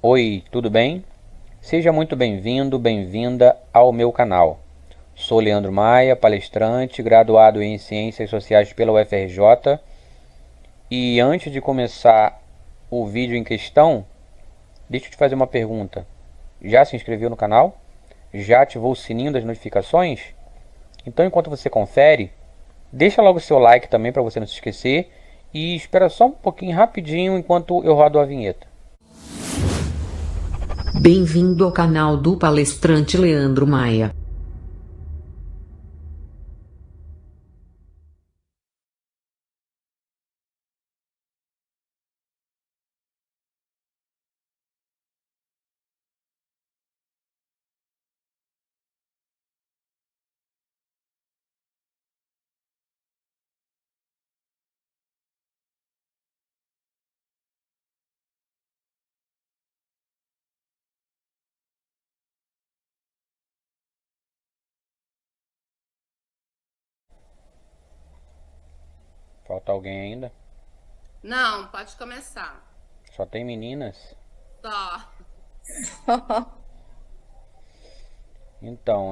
Oi, tudo bem? Seja muito bem-vindo, bem-vinda ao meu canal. Sou Leandro Maia, palestrante, graduado em Ciências Sociais pela UFRJ. E antes de começar o vídeo em questão, deixa eu te fazer uma pergunta. Já se inscreveu no canal? Já ativou o sininho das notificações? Então, enquanto você confere, deixa logo o seu like também para você não se esquecer. E espera só um pouquinho rapidinho enquanto eu rodo a vinheta. Bem-vindo ao canal do palestrante Leandro Maia. Falta alguém ainda? Não, pode começar. Só tem meninas? Só. Então,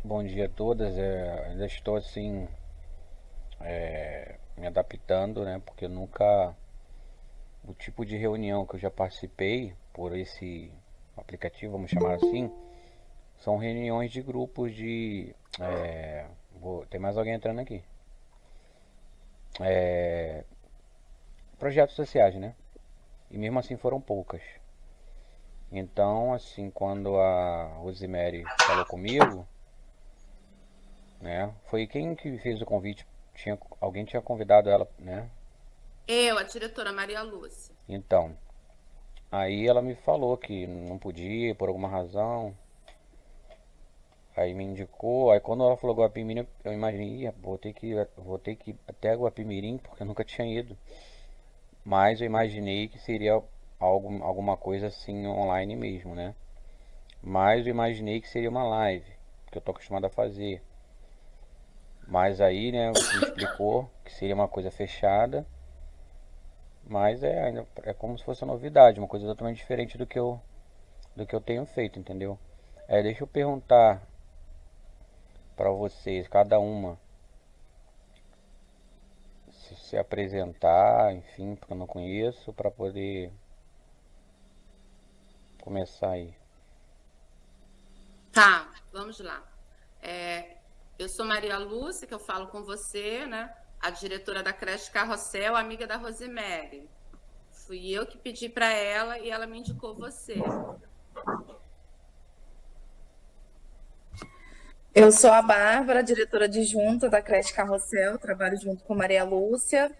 bom dia a todas. Ainda estou assim, me adaptando, né? Porque nunca. O tipo de reunião que eu já participei por esse aplicativo, vamos chamar assim, são reuniões de grupos de. Tem mais alguém entrando aqui. Projetos sociais, né? E mesmo assim foram poucas. Então, assim, quando a Rosemary falou comigo, né? Foi quem que fez o convite? Alguém tinha convidado ela, né? Eu, a diretora Maria Lúcia. Então, aí ela me falou que não podia por alguma razão. Aí me indicou. Aí quando ela falou Guapimirim, eu imaginei, vou ter que ir até Guapimirim porque eu nunca tinha ido. Mas eu imaginei que seria alguma coisa assim online mesmo, né? Mas eu imaginei que seria uma live, que eu tô acostumado a fazer. Mas aí, né, me explicou que seria uma coisa fechada. Mas ainda é como se fosse uma novidade, uma coisa totalmente diferente do que eu tenho feito, entendeu? Deixa eu perguntar para vocês, cada uma, se apresentar, enfim, porque eu não conheço, para poder começar aí. Tá, vamos lá. Eu sou Maria Lúcia, que eu falo com você, né? A diretora da creche Carrossel, amiga da Rosemary. Fui eu que pedi para ela e ela me indicou você. Eu sou a Bárbara, diretora adjunta da creche Carrossel, trabalho junto com Maria Lúcia.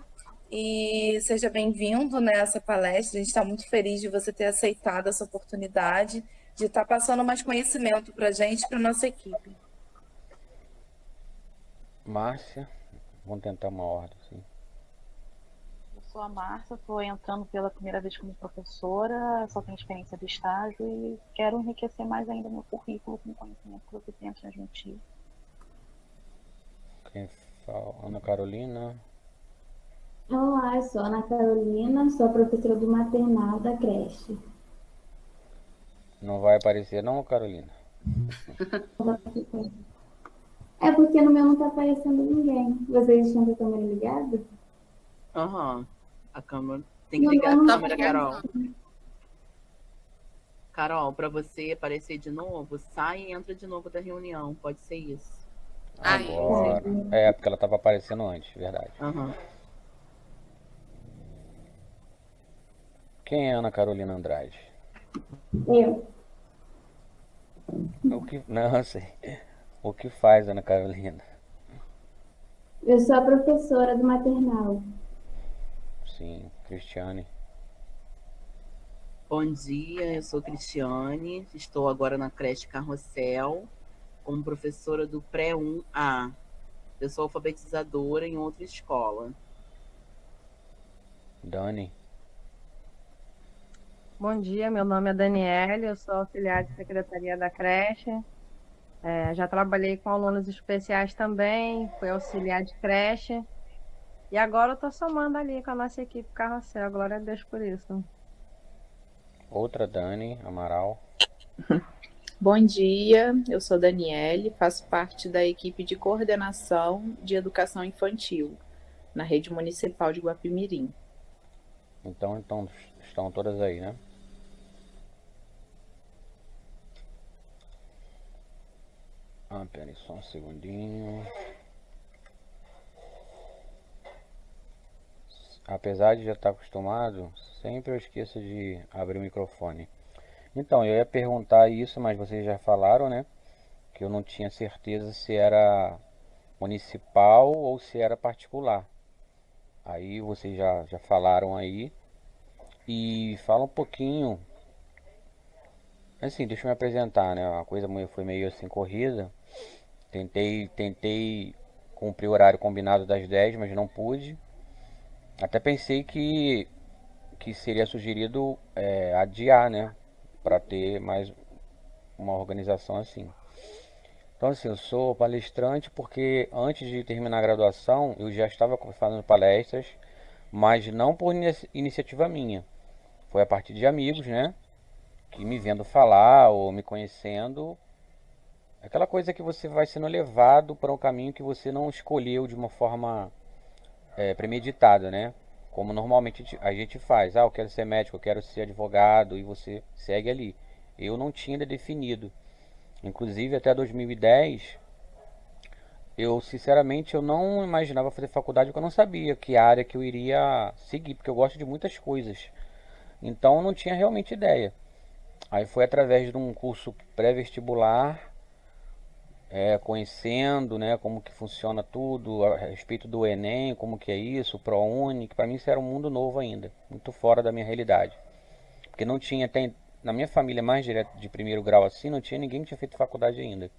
E seja bem-vindo nessa palestra. A gente está muito feliz de você ter aceitado essa oportunidade de estar passando mais conhecimento para a gente, para a nossa equipe. Márcia, vamos tentar uma ordem, assim. Eu sou a Márcia, estou entrando pela primeira vez como professora, só tenho experiência de estágio e quero enriquecer mais ainda meu currículo com o conhecimento que você tem a transmitir. Quem fala? Ana Carolina. Olá, eu sou Ana Carolina, sou a professora do maternal da creche. Não vai aparecer não, Carolina? É porque no meu não está aparecendo ninguém. Vocês estão com a câmera ligada? Aham. A câmera. Tem que No meu ligar a não Tá câmera, está Carol. aparecendo. Carol, para você aparecer de novo, sai e entra de novo da reunião. Pode ser isso. aí. Agora. Porque ela estava aparecendo antes, verdade. Aham. Quem é Ana Carolina Andrade? Eu. O que. Não, eu sei. O que faz Ana Carolina? Eu sou a professora do maternal. Sim, Cristiane. Bom dia, eu sou Cristiane. Estou agora na creche Carrossel, como professora do pré-1A. Eu sou alfabetizadora em outra escola. Dani. Bom dia, meu nome é Daniele, eu sou auxiliar de secretaria da creche. Já trabalhei com alunos especiais também, fui auxiliar de creche. E agora eu estou somando ali com a nossa equipe Carrossel, glória a Deus por isso. Outra Dani Amaral. Bom dia, eu sou Daniele, faço parte da equipe de coordenação de educação infantil na rede municipal de Guapimirim. Então estão todas aí, né? Peraí, só um segundinho. Apesar de já estar acostumado, sempre eu esqueço de abrir o microfone. Então, eu ia perguntar isso, mas vocês já falaram, né? Que eu não tinha certeza se era municipal ou se era particular. Aí vocês já falaram aí. E fala um pouquinho. Assim, deixa eu me apresentar, né? A coisa foi meio assim corrida. Tentei cumprir o horário combinado das 10, mas não pude. Até pensei que seria sugerido adiar, né? Para ter mais uma organização assim. Então, assim, eu sou palestrante porque antes de terminar a graduação eu já estava fazendo palestras, mas não por iniciativa minha. Foi a partir de amigos, né? Que me vendo falar ou me conhecendo. Aquela coisa que você vai sendo levado para um caminho que você não escolheu de uma forma premeditada, né? Como normalmente a gente faz. Eu quero ser médico, eu quero ser advogado, e você segue ali. Eu não tinha definido. Inclusive até 2010, eu sinceramente eu não imaginava fazer faculdade porque eu não sabia que área que eu iria seguir, porque eu gosto de muitas coisas. Então eu não tinha realmente ideia. Aí foi através de um curso pré-vestibular, conhecendo, né, como que funciona tudo, a respeito do Enem, como que é isso, o ProUni, que para mim isso era um mundo novo ainda, muito fora da minha realidade. Porque não tinha, na minha família mais direto de primeiro grau assim, não tinha ninguém que tinha feito faculdade ainda.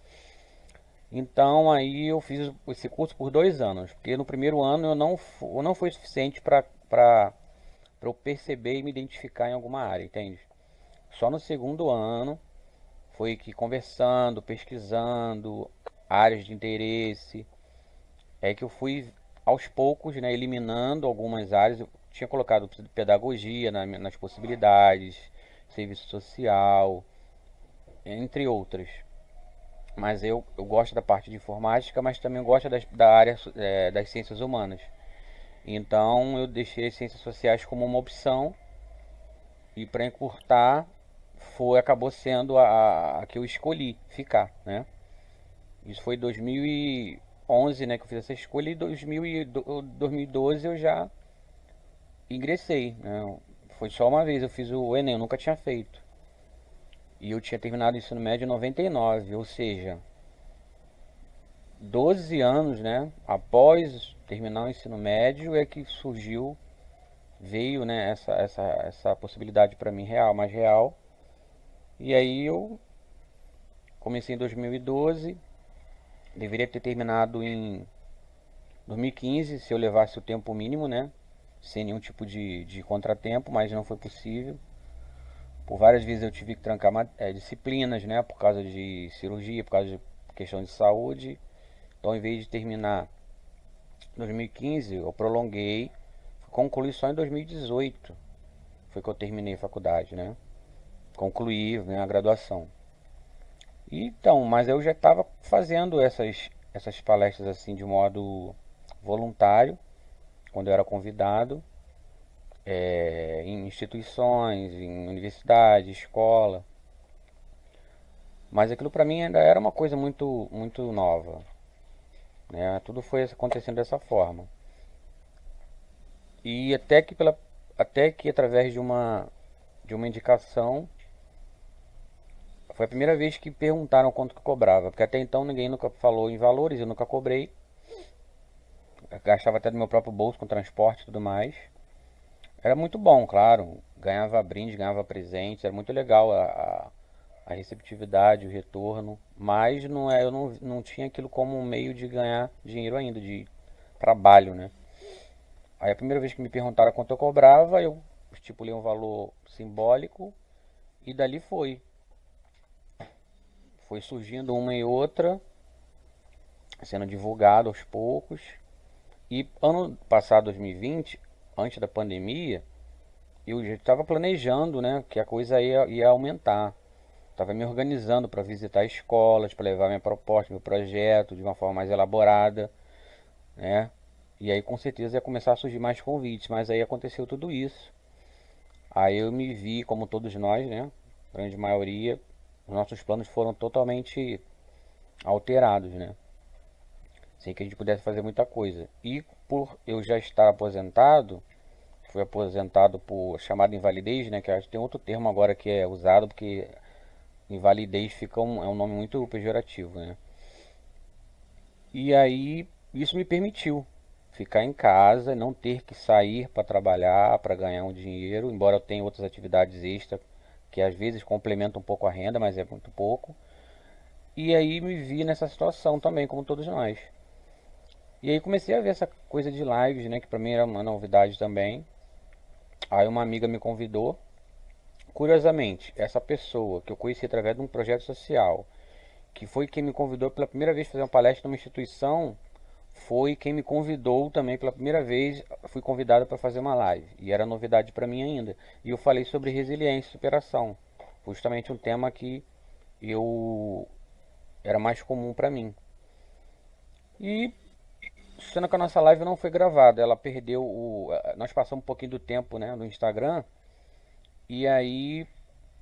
Então aí eu fiz esse curso por 2 anos, porque no primeiro ano eu não foi suficiente para eu perceber e me identificar em alguma área, entende? Só no segundo ano foi que conversando, pesquisando áreas de interesse, é que eu fui aos poucos, né, eliminando algumas áreas. Eu tinha colocado pedagogia nas possibilidades, serviço social, entre outras. Mas eu gosto da parte de informática, mas também gosto da área das ciências humanas. Então eu deixei as ciências sociais como uma opção e para encurtar acabou sendo a que eu escolhi ficar, né? Isso foi em 2011, né, que eu fiz essa escolha, e em 2012 eu já ingressei, né? Foi só uma vez eu fiz o Enem, eu nunca tinha feito. E eu tinha terminado o ensino médio em 99, ou seja, 12 anos, né, após terminar o ensino médio é que veio, né, essa possibilidade para mim mais real. E aí eu comecei em 2012, deveria ter terminado em 2015, se eu levasse o tempo mínimo, né? Sem nenhum tipo de contratempo, mas não foi possível. Por várias vezes eu tive que trancar disciplinas, né? Por causa de cirurgia, por causa de questão de saúde. Então, em vez de terminar em 2015, eu prolonguei, concluí só em 2018. Foi que eu terminei a faculdade, né? Concluí, né, a graduação. Então, mas eu já estava fazendo essas palestras assim de modo voluntário, quando eu era convidado, em instituições, em universidade, escola. Mas aquilo para mim ainda era uma coisa muito, muito nova, né? Tudo foi acontecendo dessa forma. E até que através de uma indicação, foi a primeira vez que perguntaram quanto que eu cobrava, porque até então ninguém nunca falou em valores, eu nunca cobrei. Eu gastava até do meu próprio bolso com transporte e tudo mais. Era muito bom, claro. Ganhava brinde, ganhava presente, era muito legal a receptividade, o retorno. Mas eu não tinha aquilo como um meio de ganhar dinheiro ainda, de trabalho, né? Aí a primeira vez que me perguntaram quanto eu cobrava, eu estipulei um valor simbólico e dali foi. Foi surgindo uma e outra, sendo divulgado aos poucos. E ano passado, 2020, antes da pandemia, eu já estava planejando, né, que a coisa ia aumentar. Estava me organizando para visitar escolas, para levar minha proposta, meu projeto de uma forma mais elaborada, né? E aí com certeza ia começar a surgir mais convites, mas aí aconteceu tudo isso. Aí eu me vi, como todos nós, né? A grande maioria, os nossos planos foram totalmente alterados, né? Sem que a gente pudesse fazer muita coisa. E por eu já estar aposentado, fui aposentado por chamada invalidez, né? Que acho que tem outro termo agora que é usado, porque invalidez é um nome muito pejorativo, né? E aí isso me permitiu ficar em casa, não ter que sair para trabalhar, para ganhar um dinheiro, embora eu tenha outras atividades extras que às vezes complementam um pouco a renda, mas é muito pouco. E aí me vi nessa situação também, como todos nós. E aí comecei a ver essa coisa de lives, né, que para mim era uma novidade também. Aí uma amiga me convidou. Curiosamente, essa pessoa que eu conheci através de um projeto social, que foi quem me convidou pela primeira vez a fazer uma palestra numa instituição, foi quem me convidou também pela primeira vez. Fui convidado para fazer uma live e era novidade para mim ainda. E eu falei sobre resiliência e superação, justamente um tema que eu era mais comum para mim. E sendo que a nossa live não foi gravada, ela perdeu nós passamos um pouquinho do tempo, né, no Instagram, e aí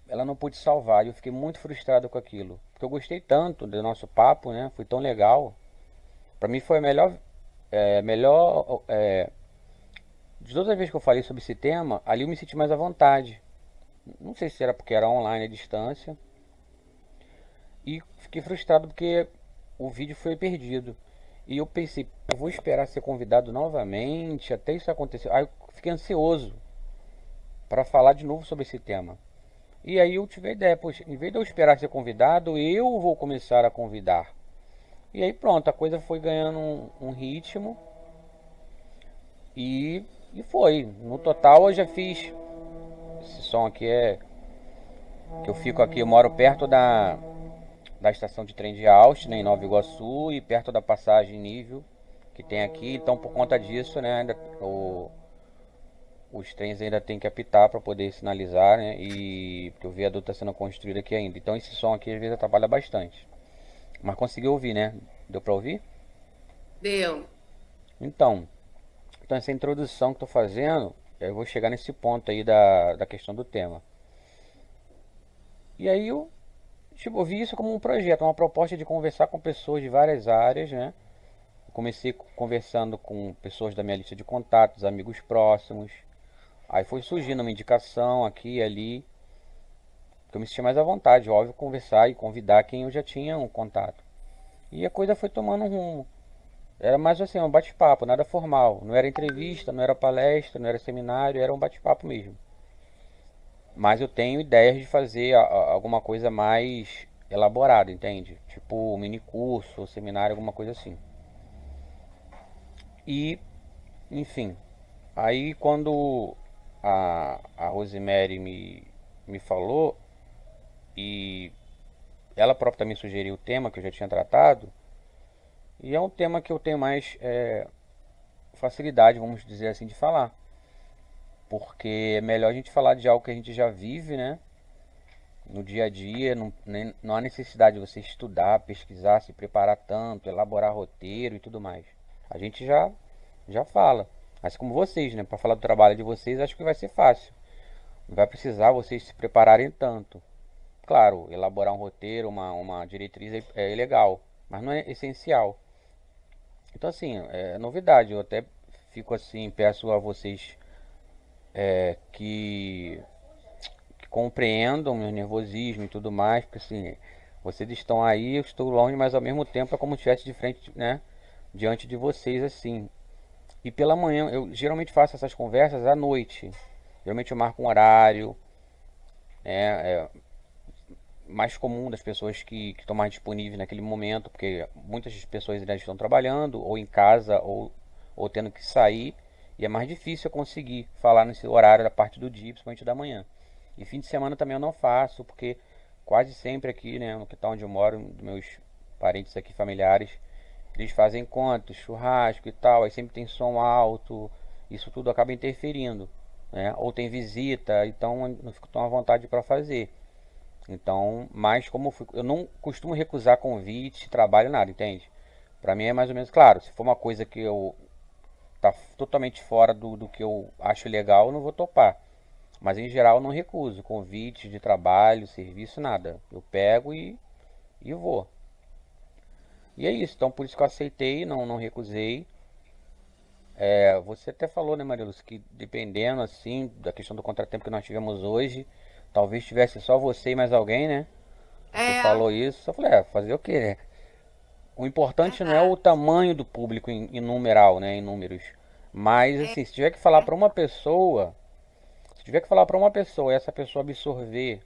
ela não pôde salvar. E eu fiquei muito frustrado com aquilo, porque eu gostei tanto do nosso papo, né? Foi tão legal. Para mim foi a melhor de todas as vezes que eu falei sobre esse tema, ali eu me senti mais à vontade. Não sei se era porque era online à distância. E fiquei frustrado porque o vídeo foi perdido. E eu pensei, eu vou esperar ser convidado novamente até isso acontecer. Aí eu fiquei ansioso para falar de novo sobre esse tema. E aí eu tive a ideia, poxa, em vez de eu esperar ser convidado, eu vou começar a convidar. E aí pronto, a coisa foi ganhando um ritmo e foi. No total eu já fiz. Esse som aqui é. Que eu fico aqui, eu moro perto da estação de trem de Austin, né, em Nova Iguaçu, e perto da passagem nível que tem aqui. Então por conta disso, né, os trens ainda tem que apitar para poder sinalizar, né? E porque o viaduto está sendo construído aqui ainda. Então esse som aqui às vezes atrapalha bastante. Mas conseguiu ouvir, né? Deu para ouvir? Deu. Então essa introdução que estou fazendo, eu vou chegar nesse ponto aí da questão do tema. E aí eu vi isso como um projeto, uma proposta de conversar com pessoas de várias áreas, né? Eu comecei conversando com pessoas da minha lista de contatos, amigos próximos. Aí foi surgindo uma indicação aqui e ali, que eu me senti mais à vontade, óbvio, conversar e convidar quem eu já tinha um contato. E a coisa foi tomando um rumo. Era mais assim, um bate-papo, nada formal. Não era entrevista, não era palestra, não era seminário, era um bate-papo mesmo. Mas eu tenho ideias de fazer alguma coisa mais elaborada, entende? Tipo um mini curso, seminário, alguma coisa assim. E, enfim, aí quando a Rosemary me falou, e ela própria também sugeriu o tema que eu já tinha tratado, e é um tema que eu tenho mais facilidade, vamos dizer assim, de falar. Porque é melhor a gente falar de algo que a gente já vive, né? No dia a dia, não há necessidade de você estudar, pesquisar, se preparar tanto, elaborar roteiro e tudo mais. A gente já fala. Assim como vocês, né? Para falar do trabalho de vocês, acho que vai ser fácil. Não vai precisar vocês se prepararem tanto. Claro, elaborar um roteiro, uma diretriz é legal, mas não é essencial. Então, assim, é novidade. Eu até fico assim, peço a vocês que compreendam meu nervosismo e tudo mais, porque assim, vocês estão aí, eu estou longe, mas ao mesmo tempo é como se estivesse de frente, né, diante de vocês assim. E pela manhã, eu geralmente faço essas conversas à noite. Geralmente eu marco um horário, né, mais comum das pessoas que estão mais disponíveis naquele momento, porque muitas pessoas ainda estão trabalhando, ou em casa, ou tendo que sair, e é mais difícil eu conseguir falar nesse horário da parte do dia, principalmente da manhã. E fim de semana também eu não faço, porque quase sempre aqui, né, no quintal onde eu moro, meus parentes aqui, familiares, eles fazem encontros, churrasco e tal, aí sempre tem som alto, isso tudo acaba interferindo. né? Ou tem visita, então eu não fico tão à vontade para fazer. Então, mas como eu não costumo recusar convite, trabalho, nada, entende? Pra mim é mais ou menos claro, se for uma coisa que eu tá totalmente fora do que eu acho legal, eu não vou topar. Mas em geral eu não recuso convites de trabalho, serviço, nada. Eu pego e vou. E é isso, então por isso que eu aceitei, não recusei. Você até falou, né, Maria Lúcia, que dependendo assim da questão do contratempo que nós tivemos hoje, talvez tivesse só você e mais alguém, né? Você É, falou isso, eu falei, fazer o quê, né? O importante não é o verdade. tamanho do público em numeral, né, em números. Mas É, assim, se tiver que falar para uma pessoa, se tiver que falar para uma pessoa e essa pessoa absorver,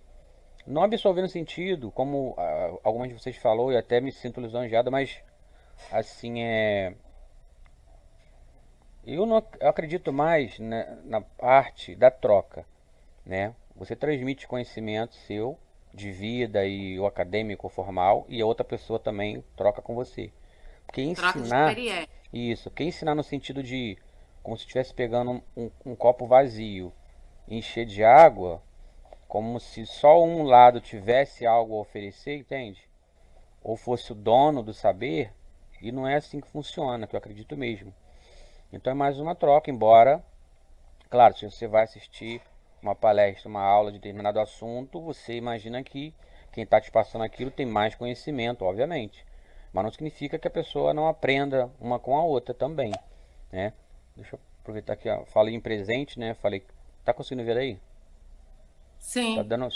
não absorver no sentido, como algumas de vocês falou, e até me sinto lisonjeado, mas assim eu acredito mais na parte da troca, né? Você transmite conhecimento seu de vida e o acadêmico formal e a outra pessoa também troca com você. Porque troca de ensinar, experiência. isso, porque ensinar no sentido de como se estivesse pegando um copo vazio e encher de água, como se só um lado tivesse algo a oferecer, entende? Ou fosse o dono do saber, e não é assim que funciona, que eu acredito mesmo. Então é mais uma troca, embora, claro, se você vai assistir uma palestra, uma aula de determinado assunto, você imagina que quem está te passando aquilo tem mais conhecimento, obviamente. Mas não significa que a pessoa não aprenda uma com a outra também, né? Deixa eu aproveitar que eu falei em presente, né? Falei, tá conseguindo ver aí? Tá Sim, dando.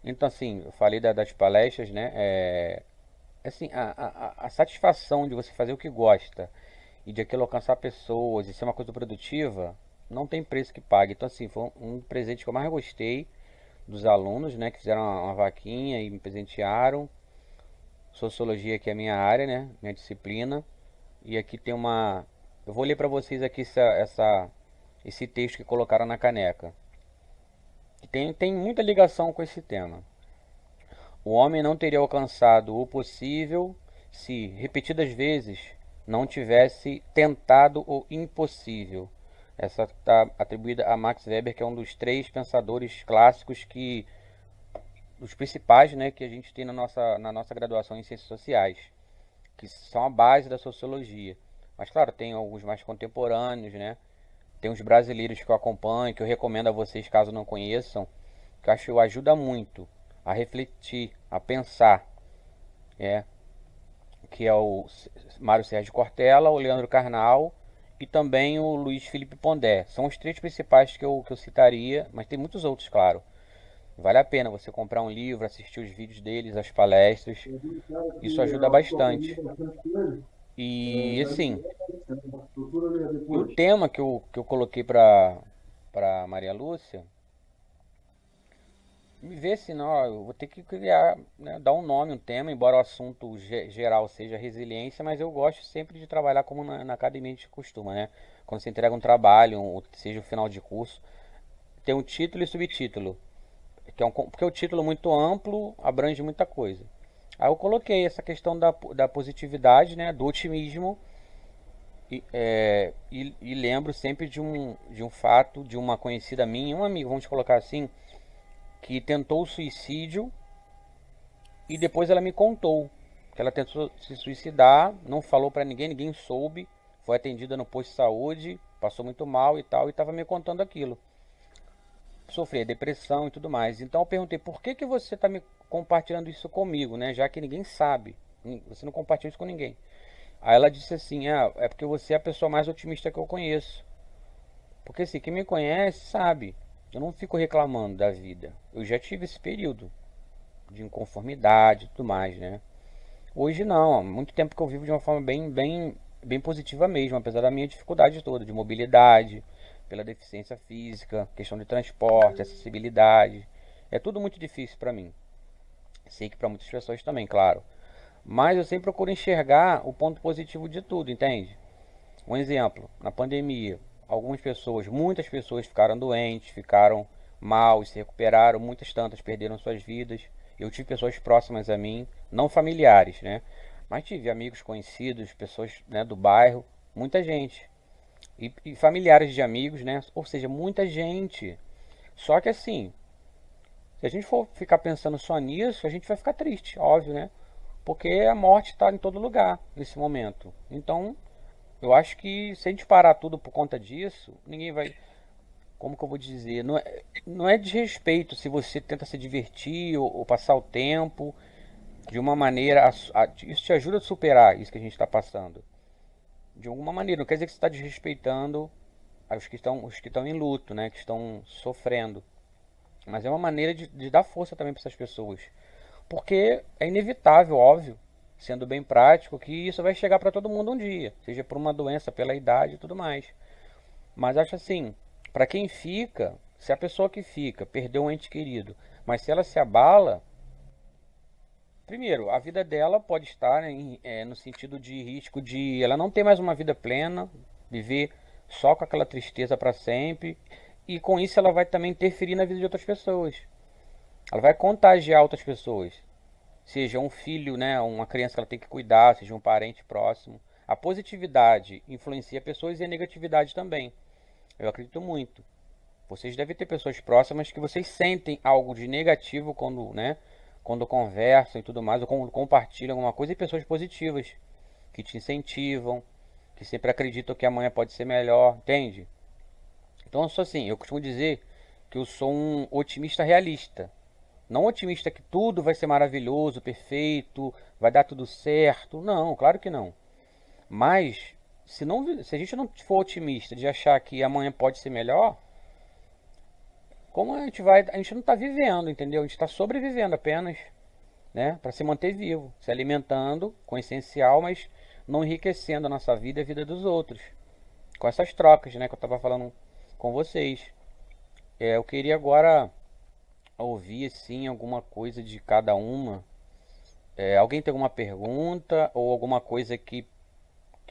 Então, assim, eu falei das palestras, né? Assim, a satisfação de você fazer o que gosta e de aquilo alcançar pessoas e ser uma coisa produtiva, não tem preço que pague. Então, assim, foi um presente que eu mais gostei dos alunos, né? Que fizeram uma vaquinha e me presentearam. Sociologia, que é a minha área, né? Minha disciplina. E aqui tem uma. Eu vou ler para vocês aqui esse texto que colocaram na caneca. Que tem muita ligação com esse tema. O homem não teria alcançado o possível se, repetidas vezes, não tivesse tentado o impossível. Essa está atribuída a Max Weber, que é um dos três pensadores clássicos os principais, né, que a gente tem na nossa graduação em Ciências Sociais, que são a base da sociologia. Mas, claro, tem alguns mais contemporâneos, né? Tem uns brasileiros que eu acompanho, que eu recomendo a vocês caso não conheçam, que eu acho que ajuda muito a refletir, a pensar, é, que é o Mário Sérgio Cortella, o Leandro Carnal e também o Luiz Felipe Pondé. São os três principais que eu citaria, mas tem muitos outros, claro. Vale a pena você comprar um livro, assistir os vídeos deles, as palestras. Isso ajuda bastante. E assim, o tema que eu coloquei para Maria Lúcia, me vê se não, ó, eu vou ter que criar, né, dar um nome, um tema, embora o assunto geral seja resiliência, mas eu gosto sempre de trabalhar como na academia a gente costuma, né? Quando você entrega um trabalho, seja o final de curso, tem um título e subtítulo, porque o título é muito amplo, abrange muita coisa. Aí eu coloquei essa questão da positividade, né, do otimismo, e lembro sempre de um fato de uma conhecida minha, um amigo, vamos colocar assim, que tentou o suicídio e depois ela me contou que ela tentou se suicidar, não falou pra ninguém, ninguém soube, foi atendida no posto de saúde, passou muito mal e tal, e estava me contando aquilo. Sofria depressão e tudo mais. Então eu perguntei, por que que você está me compartilhando isso comigo, né? Já que ninguém sabe, você não compartilha isso com ninguém. Aí ela disse assim, é porque você é a pessoa mais otimista que eu conheço. Porque assim, quem me conhece sabe, eu não fico reclamando da vida. Eu já tive esse período de inconformidade e tudo mais, né? Hoje não, há muito tempo que eu vivo de uma forma bem positiva mesmo, apesar da minha dificuldade toda, de mobilidade, pela deficiência física, questão de transporte, acessibilidade. É tudo muito difícil para mim. Sei que para muitas pessoas também, claro. Mas eu sempre procuro enxergar o ponto positivo de tudo, entende? Um exemplo, na pandemia, muitas pessoas ficaram doentes, ficaram mal e se recuperaram, muitas tantas perderam suas vidas. Eu tive pessoas próximas a mim, não familiares, né? Mas tive amigos conhecidos, pessoas, né, do bairro, muita gente. e familiares de amigos, né? Ou seja, muita gente. Só que assim, se a gente for ficar pensando só nisso, a gente vai ficar triste, óbvio, né? Porque a morte está em todo lugar nesse momento. Então, eu acho que se a gente parar tudo por conta disso, ninguém vai. Como que eu vou dizer? Não é desrespeito se você tenta se divertir ou passar o tempo de uma maneira. Isso te ajuda a superar isso que a gente está passando. De alguma maneira. Não quer dizer que você está desrespeitando os que estão em luto, né? Que estão sofrendo. Mas é uma maneira de dar força também para essas pessoas. Porque é inevitável, óbvio, sendo bem prático, que isso vai chegar para todo mundo um dia. Seja por uma doença, pela idade e tudo mais. Mas acho assim, para quem fica, se a pessoa que fica perdeu um ente querido, mas se ela se abala, primeiro, a vida dela pode estar, né, no sentido de risco de ela não ter mais uma vida plena, viver só com aquela tristeza para sempre, e com isso ela vai também interferir na vida de outras pessoas. Ela vai contagiar outras pessoas, seja um filho, né, uma criança que ela tem que cuidar, seja um parente próximo. A positividade influencia pessoas e a negatividade também. Eu acredito muito. Vocês devem ter pessoas próximas que vocês sentem algo de negativo quando, né, quando conversam e tudo mais, ou quando compartilham alguma coisa, e pessoas positivas que te incentivam, que sempre acreditam que amanhã pode ser melhor, entende? Então eu sou assim, eu costumo dizer que eu sou um otimista realista. Não otimista que tudo vai ser maravilhoso, perfeito, vai dar tudo certo. Não, claro que não. Mas se a gente não for otimista de achar que amanhã pode ser melhor, como a gente não está vivendo, entendeu? A gente está sobrevivendo apenas, né? Para se manter vivo, se alimentando com o essencial, mas não enriquecendo a nossa vida e a vida dos outros. Com essas trocas, né? Que eu estava falando com vocês. Eu queria agora ouvir, assim, alguma coisa de cada uma. Alguém tem alguma pergunta ou alguma coisa que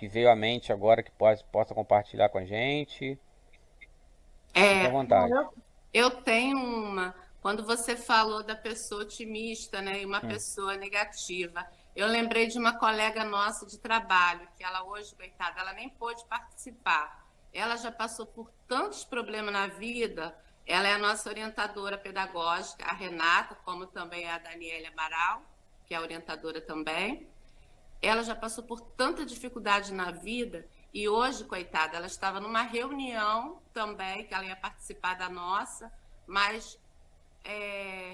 veio à mente agora que possa compartilhar com a gente? Fique à vontade. Eu tenho uma. Quando você falou da pessoa otimista, né, e uma pessoa negativa, eu lembrei de uma colega nossa de trabalho, que ela hoje, coitada, ela nem pôde participar. Ela já passou por tantos problemas na vida. Ela é a nossa orientadora pedagógica, a Renata, como também a Daniela Amaral, que é orientadora também. Ela já passou por tanta dificuldade na vida e hoje, coitada, ela estava numa reunião também, que ela ia participar da nossa, mas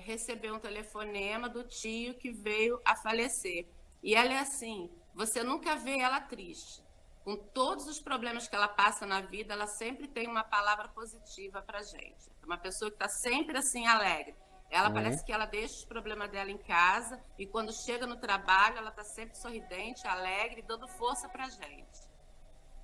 recebeu um telefonema do tio que veio a falecer. E ela é assim, você nunca vê ela triste. Com todos os problemas que ela passa na vida, ela sempre tem uma palavra positiva para gente. Uma pessoa que está sempre assim, alegre. Ela parece que ela deixa os problemas dela em casa e quando chega no trabalho, ela está sempre sorridente, alegre, dando força para gente.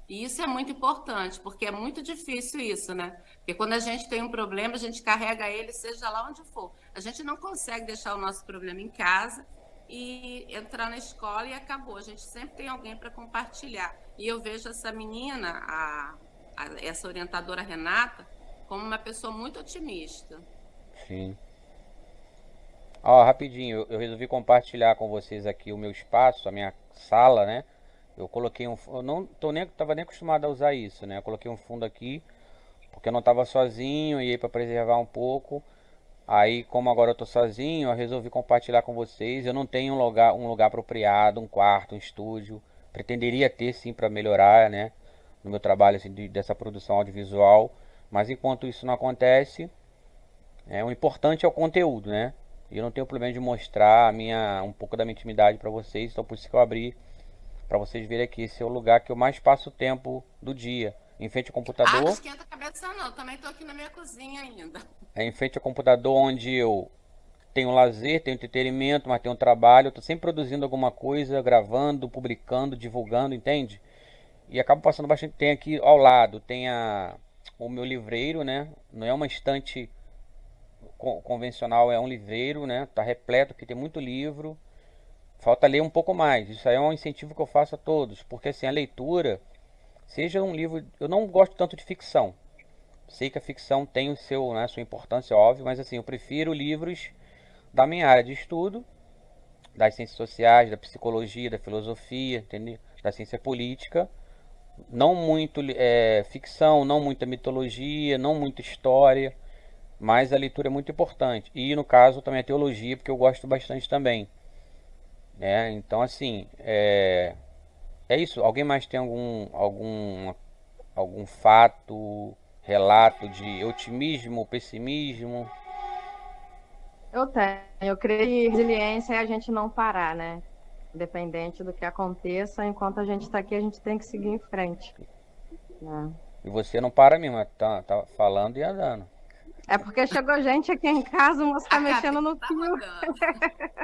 E isso é muito importante, porque é muito difícil isso, né? Porque quando a gente tem um problema, a gente carrega ele, seja lá onde for. A gente não consegue deixar o nosso problema em casa e entrar na escola e acabou. A gente sempre tem alguém para compartilhar. E eu vejo essa menina, essa orientadora Renata, como uma pessoa muito otimista. Sim. Ó, rapidinho, eu resolvi compartilhar com vocês aqui o meu espaço, a minha sala, né? Eu coloquei eu não tava nem acostumado a usar isso, né? Eu coloquei um fundo aqui porque eu não estava sozinho e aí para preservar um pouco. Aí, como agora eu tô sozinho, eu resolvi compartilhar com vocês. Eu não tenho um lugar apropriado, um quarto, um estúdio. Pretenderia ter sim para melhorar, né, no meu trabalho assim, dessa produção audiovisual. Mas enquanto isso não acontece, o importante é o conteúdo, né? E eu não tenho problema de mostrar um pouco da minha intimidade para vocês. Então por isso que eu abri para vocês verem aqui. Esse é o lugar que eu mais passo o tempo do dia. Em frente ao Não computador. esquenta a cabeça não, também estou aqui na minha cozinha ainda. Em frente ao computador onde eu tenho lazer, tenho entretenimento, mas tenho trabalho. Eu tô sempre produzindo alguma coisa, gravando, publicando, divulgando, entende? E acabo passando bastante. Tem aqui ao lado, tem o meu livreiro, né? Não é uma estante convencional, é um livreiro, né? Tá repleto, porque tem muito livro. Falta ler um pouco mais. Isso aí é um incentivo que eu faço a todos, porque assim, a leitura, seja um livro, eu não gosto tanto de ficção. Sei que a ficção tem a sua importância, óbvio, mas assim, eu prefiro livros da minha área de estudo, das ciências sociais, da psicologia, da filosofia, entendeu? Da ciência política, Não muito ficção, não muita mitologia, não muita história, mas a leitura é muito importante. E no caso também a teologia, porque eu gosto bastante também, né? Então assim, é isso. Alguém mais tem algum fato, relato de otimismo, pessimismo? Eu tenho. Eu creio que resiliência é a gente não parar, né? Independente do que aconteça, enquanto a gente está aqui, a gente tem que seguir em frente, né? E você não para mesmo, tá falando e andando. É porque chegou gente aqui em casa, o moço tá mexendo no Tá fio. rodando.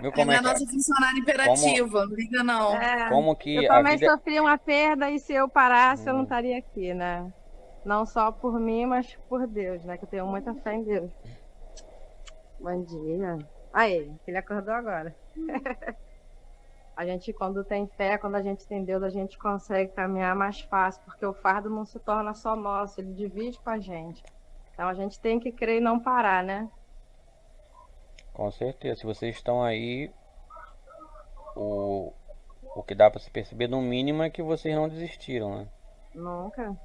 Viu como Ela é é a que nossa funcionária imperativa, não liga não. como Eu que a também vida sofri uma perda e se eu parasse, eu não estaria aqui, né? Não só por mim, mas por Deus, né? Que eu tenho muita fé em Deus. Bom dia. Aí, ele acordou agora. A gente, quando tem fé, quando a gente tem Deus, a gente consegue caminhar mais fácil, porque o fardo não se torna só nosso, ele divide com a gente. Então a gente tem que crer e não parar, né? Com certeza, se vocês estão aí, o, o que dá para se perceber no mínimo é que vocês não desistiram, né? Nunca.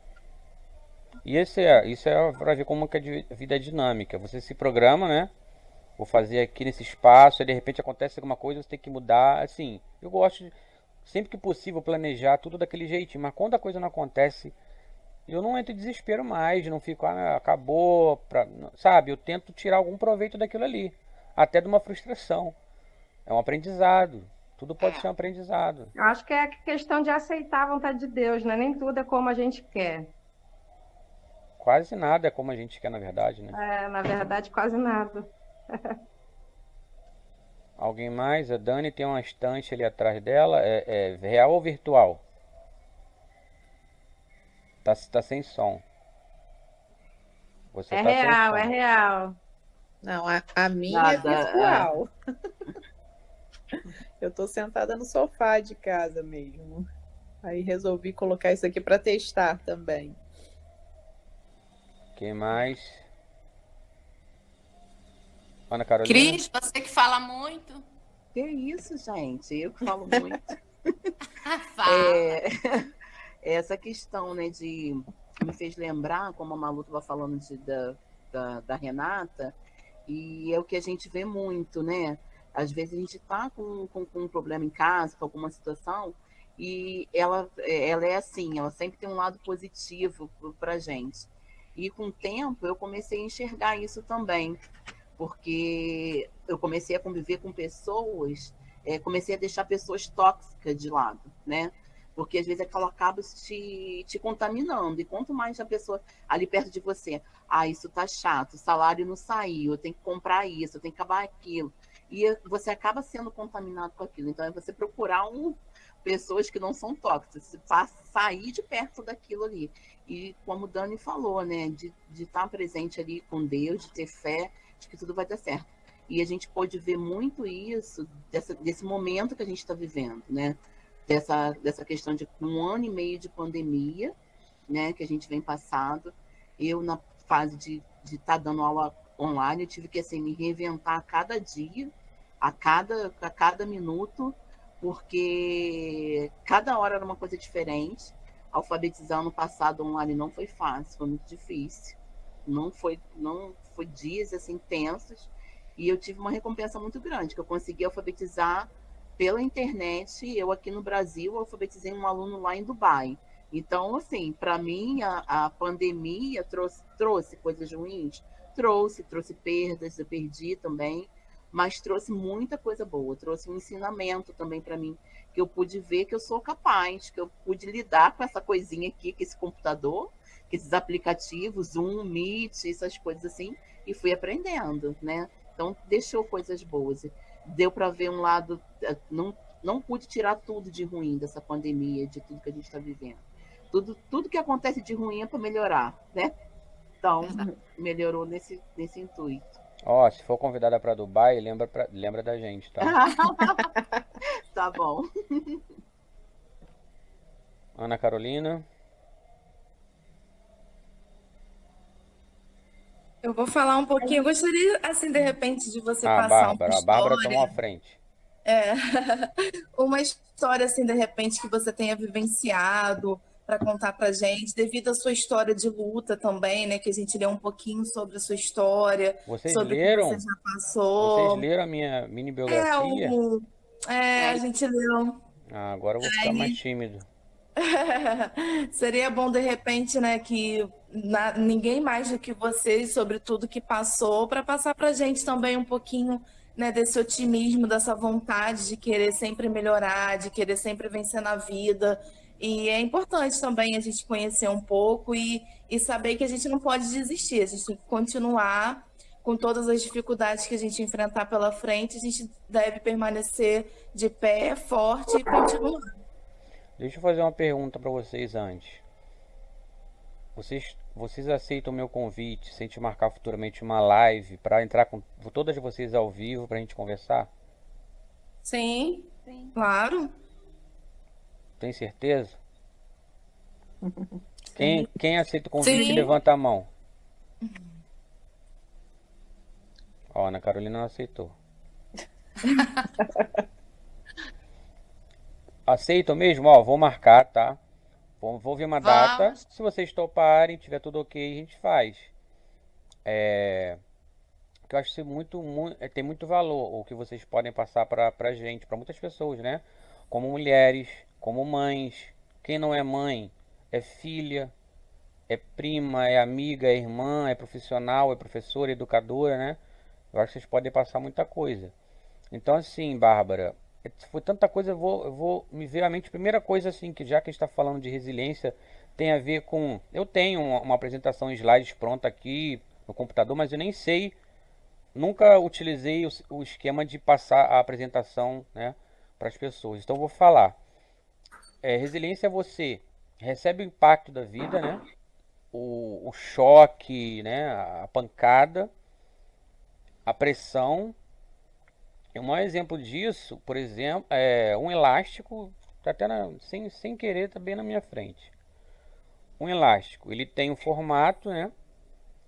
E isso é para ver como que a vida é dinâmica. Você se programa, né? Vou fazer aqui nesse espaço, aí de repente acontece alguma coisa, você tem que mudar. Assim, eu gosto de, sempre que possível, planejar tudo daquele jeitinho, mas quando a coisa não acontece, eu não entro em desespero mais, não fico, acabou, sabe? Eu tento tirar algum proveito daquilo ali, até de uma frustração. É um aprendizado. Tudo pode ser um aprendizado. Eu acho que é questão de aceitar a vontade de Deus, né? Nem tudo é como a gente quer. Quase nada é como a gente quer, na verdade, né? É, na verdade, quase nada. Alguém mais? A Dani tem uma estante ali atrás dela. É real ou virtual? Tá sem som. Você É tá sem real, som. é real. Não, a minha Nada, é virtual. Eu tô sentada no sofá de casa mesmo. Aí resolvi colocar isso aqui para testar também. Quem mais? Ana Carolina? Cris, você que fala muito. Que isso, gente? Eu que falo muito. Fala. Essa questão, né, me fez lembrar, como a Malu estava falando da Renata, e é o que a gente vê muito, né? Às vezes a gente está com um problema em casa, com alguma situação, e ela é assim, ela sempre tem um lado positivo para a gente. E com o tempo eu comecei a enxergar isso também, porque eu comecei a conviver com pessoas, comecei a deixar pessoas tóxicas de lado, né? Porque às vezes aquilo acaba te contaminando. E quanto mais a pessoa ali perto de você, isso tá chato, o salário não saiu, eu tenho que comprar isso, eu tenho que acabar aquilo. E você acaba sendo contaminado com aquilo. Então é você procurar pessoas que não são tóxicas, sair de perto daquilo ali. E como o Dani falou, né, de estar presente ali com Deus, de ter fé, de que tudo vai dar certo. E a gente pode ver muito isso desse momento que a gente está vivendo, né? Dessa questão de 1 ano e meio de pandemia, né, que a gente vem passado. Eu, na fase de estar dando aula online, eu tive que assim, me reinventar a cada dia, a cada minuto, porque cada hora era uma coisa diferente. Alfabetizar ano passado online não foi fácil, foi muito difícil. Não foi dias assim tensos, e eu tive uma recompensa muito grande, que eu consegui alfabetizar pela internet. Eu aqui no Brasil alfabetizei um aluno lá em Dubai. Então, assim, para mim a pandemia trouxe coisas ruins, trouxe perdas, eu perdi também, mas trouxe muita coisa boa, trouxe um ensinamento também para mim, que eu pude ver que eu sou capaz, que eu pude lidar com essa coisinha aqui, com esse computador, com esses aplicativos, Zoom, Meet, essas coisas assim, e fui aprendendo, né? Então, deixou coisas boas. Deu para ver um lado, não pude tirar tudo de ruim dessa pandemia, de tudo que a gente está vivendo. Tudo que acontece de ruim é para melhorar, né? Então, melhorou nesse intuito. Ó, se for convidada para Dubai, lembra da gente, tá? Tá bom. Ana Carolina? Eu vou falar um pouquinho. Eu gostaria, assim, de repente, de você Ah, passar uma Bárbara. A Bárbara história. tomou a frente. Uma história, assim, de repente, que você tenha vivenciado, para contar para gente, devido à sua história de luta também, né? Que a gente leu um pouquinho sobre a sua história, Vocês sobre o que você leram? já Vocês passou. leram a minha mini É, biografia? a gente leu. Ah, agora eu vou ficar mais Aí tímido. seria bom, de repente, né, que ninguém mais do que vocês, sobre tudo que passou, para passar para a gente também um pouquinho, né, desse otimismo, dessa vontade de querer sempre melhorar, de querer sempre vencer na vida. E é importante também a gente conhecer um pouco e saber que a gente não pode desistir, a gente tem que continuar com todas as dificuldades que a gente enfrentar pela frente, a gente deve permanecer de pé, forte e continuar. Deixa eu fazer uma pergunta para vocês antes. Vocês aceitam o meu convite se a gente marcar futuramente uma live para entrar com todas vocês ao vivo para a gente conversar? Sim. Claro. Tem certeza? Quem aceita o convite, Sim. levanta a mão. Ó, Ana Carolina não aceitou. Aceitam mesmo? Ó, vou marcar, tá? Vou ver uma data. Vamos. Se vocês toparem, tiver tudo ok, a gente faz. Que eu acho que tem muito valor o que vocês podem passar pra gente, pra muitas pessoas, né? Como mulheres, como mães. Quem não é mãe é filha, é prima, é amiga, é irmã, é profissional, é professora, é educadora, né? Eu acho que vocês podem passar muita coisa. Então, assim, Bárbara, foi tanta coisa, eu vou me ver à mente. Primeira coisa, assim, que já que a gente está falando de resiliência, tem a ver com. Eu tenho uma apresentação em slides pronta aqui no computador, mas eu nem sei, nunca utilizei o esquema de passar a apresentação, né, para as pessoas. Então, eu vou falar. Resiliência é você recebe o impacto da vida, né? O choque, né? A pancada, a pressão. E um maior exemplo disso, por exemplo, é um elástico, tá até sem querer, tá bem na minha frente. Um elástico, ele tem um formato, né?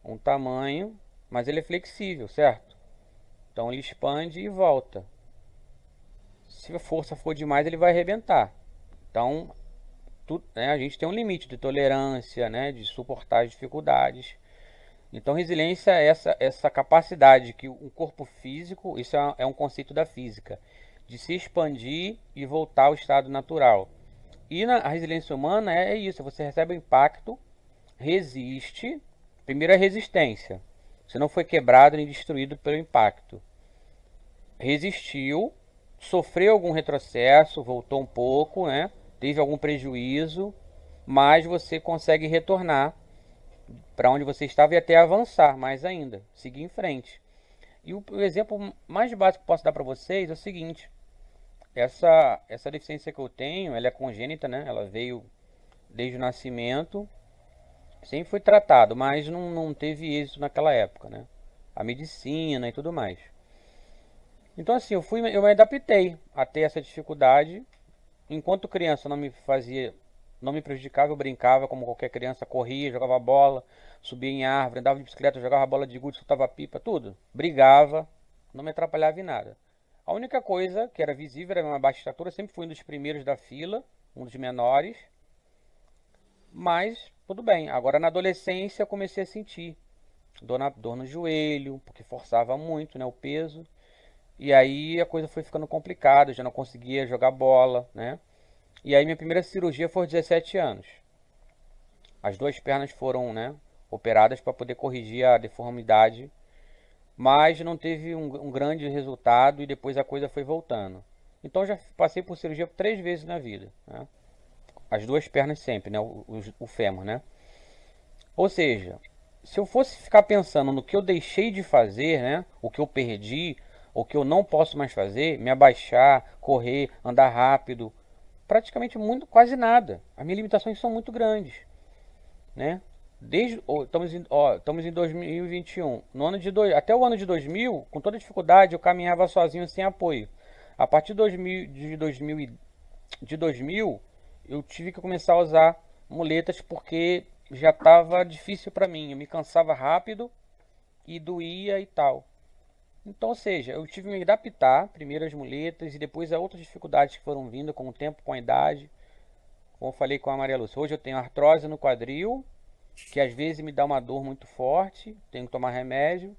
Um tamanho, mas ele é flexível, certo? Então ele expande e volta. Se a força for demais, ele vai arrebentar. Então, né, a gente tem um limite de tolerância, né? De suportar as dificuldades. Então, resiliência é essa capacidade que o corpo físico, isso é um conceito da física, de se expandir e voltar ao estado natural. E a resiliência humana é isso, você recebe o impacto, resiste, primeiro a resistência, você não foi quebrado nem destruído pelo impacto. Resistiu, sofreu algum retrocesso, voltou um pouco, né? Teve algum prejuízo, mas você consegue retornar para onde você estava e até avançar mais ainda, seguir em frente. E o exemplo mais básico que posso dar para vocês é o seguinte: essa deficiência que eu tenho, ela é congênita, né? Ela veio desde o nascimento, sempre foi tratado, mas não teve êxito naquela época, né? A medicina e tudo mais. Então assim, eu me adaptei a ter essa dificuldade. Enquanto criança não me prejudicava, eu brincava como qualquer criança, corria, jogava bola, subia em árvore, andava de bicicleta, jogava bola de gude, soltava pipa, tudo. Brigava, não me atrapalhava em nada. A única coisa que era visível era a minha baixa estatura, sempre fui um dos primeiros da fila, um dos menores. Mas tudo bem. Agora na adolescência eu comecei a sentir dor no joelho, porque forçava muito, né, o peso. E aí a coisa foi ficando complicada, eu já não conseguia jogar bola, né? E aí minha primeira cirurgia foi aos 17 anos. As duas pernas foram, né, operadas para poder corrigir a deformidade, mas não teve um grande resultado e depois a coisa foi voltando. Então já passei por cirurgia 3 vezes na vida, né? As duas pernas sempre, né, o fêmur, né? Ou seja, se eu fosse ficar pensando no que eu deixei de fazer, né, o que eu perdi, o que eu não posso mais fazer, me abaixar, correr, andar rápido, praticamente quase nada. As minhas limitações são muito grandes, né? Estamos em 2021. Até o ano de 2000, com toda dificuldade, eu caminhava sozinho sem apoio. A partir de 2000, eu tive que começar a usar muletas porque já estava difícil para mim. Eu me cansava rápido e doía e tal. Então, ou seja, eu tive que me adaptar primeiro às muletas e depois a outras dificuldades que foram vindo com o tempo, com a idade. como eu falei com a Maria Lúcia, hoje eu tenho artrose no quadril, que às vezes me dá uma dor muito forte, tenho que tomar remédio.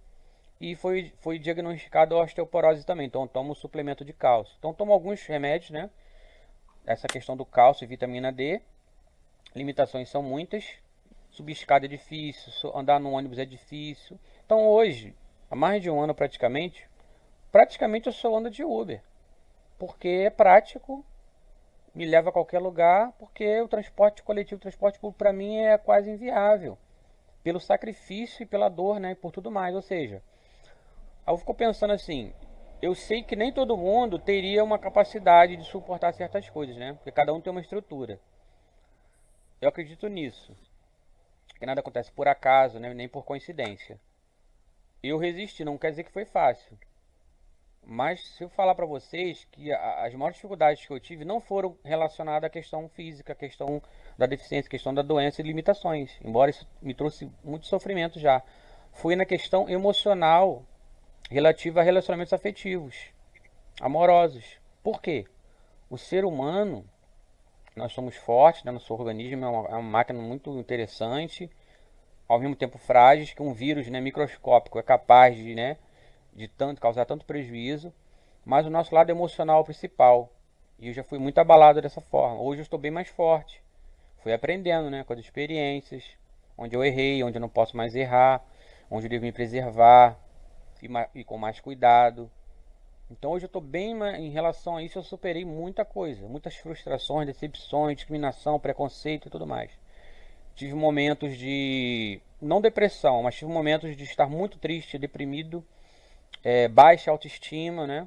E foi diagnosticado a osteoporose também, então eu tomo suplemento de cálcio. Então tomo alguns remédios, né? Essa questão do cálcio e vitamina D. Limitações são muitas. Subir escada é difícil, andar no ônibus é difícil. Então hoje, há mais de um ano praticamente eu só ando de Uber. Porque é prático, me leva a qualquer lugar, porque o transporte coletivo, o transporte público para mim é quase inviável. Pelo sacrifício e pela dor, né? E por tudo mais, ou seja... Aí eu fico pensando assim, eu sei que nem todo mundo teria uma capacidade de suportar certas coisas, né? Porque cada um tem uma estrutura. Eu acredito nisso. Que nada acontece por acaso, né? Nem por coincidência. Eu resisti, não quer dizer que foi fácil. Mas se eu falar pra vocês que as maiores dificuldades que eu tive não foram relacionadas à questão física, à questão da deficiência, à questão da doença e limitações. Embora isso me trouxe muito sofrimento já. Foi na questão emocional relativa a relacionamentos afetivos, amorosos. Por quê? O ser humano, nós somos fortes, né? Nosso organismo é uma máquina muito interessante, ao mesmo tempo frágil, que um vírus, né, microscópico é capaz de, né, causar tanto prejuízo, mas o nosso lado emocional é o principal. E eu já fui muito abalado dessa forma. Hoje eu estou bem mais forte. Fui aprendendo, né, com as experiências, onde eu errei, onde eu não posso mais errar, onde eu devo me preservar, e com mais cuidado. Então hoje eu estou bem em relação a isso, eu superei muita coisa, muitas frustrações, decepções, discriminação, preconceito e tudo mais. Tive momentos de, não depressão, mas tive momentos de estar muito triste, deprimido, baixa autoestima, né?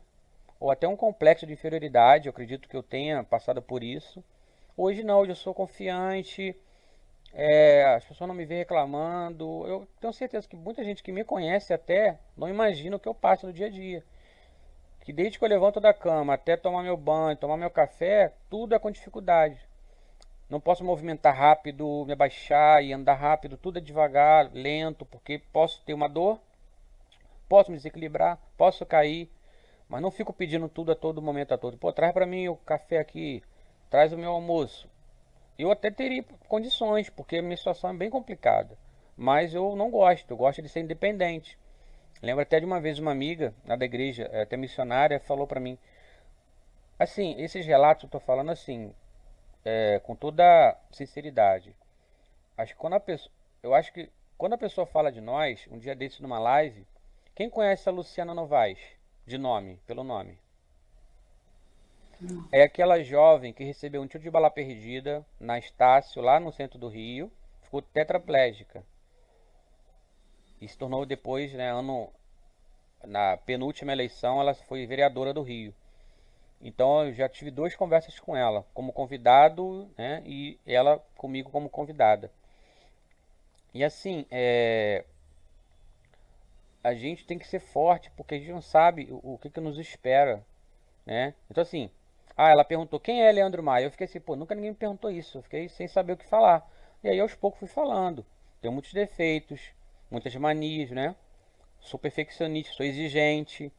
Ou até um complexo de inferioridade, eu acredito que eu tenha passado por isso. Hoje não, hoje eu sou confiante, as pessoas não me veem reclamando. Eu tenho certeza que muita gente que me conhece até não imagina o que eu passo no dia a dia. Que desde que eu levanto da cama até tomar meu banho, tomar meu café, tudo é com dificuldade. Não posso movimentar rápido, me abaixar e andar rápido, tudo é devagar, lento, porque posso ter uma dor, posso me desequilibrar, posso cair, mas não fico pedindo tudo a todo momento, a todo. Pô, traz pra mim o café aqui, traz o meu almoço. Eu até teria condições, porque a minha situação é bem complicada. Mas eu não gosto, eu gosto de ser independente. Lembro até de uma vez uma amiga lá da igreja, até missionária, falou pra mim, assim, esses relatos eu tô falando assim, com toda sinceridade. Eu acho que quando a pessoa fala de nós, um dia desses numa live, quem conhece a Luciana Novaes, de nome, pelo nome? É aquela jovem que recebeu um tiro de bala perdida na Estácio, lá no centro do Rio, ficou tetraplégica. E se tornou depois, né, na penúltima eleição, ela foi vereadora do Rio. Então eu já tive 2 conversas com ela, como convidado, né, e ela comigo como convidada. E assim, a gente tem que ser forte, porque a gente não sabe o que nos espera, né? Então assim, ela perguntou quem é Leandro Maia. Eu fiquei assim, pô, nunca ninguém me perguntou isso. Eu fiquei sem saber o que falar. E aí aos poucos fui falando. Tenho muitos defeitos, muitas manias, né? Sou perfeccionista, sou exigente.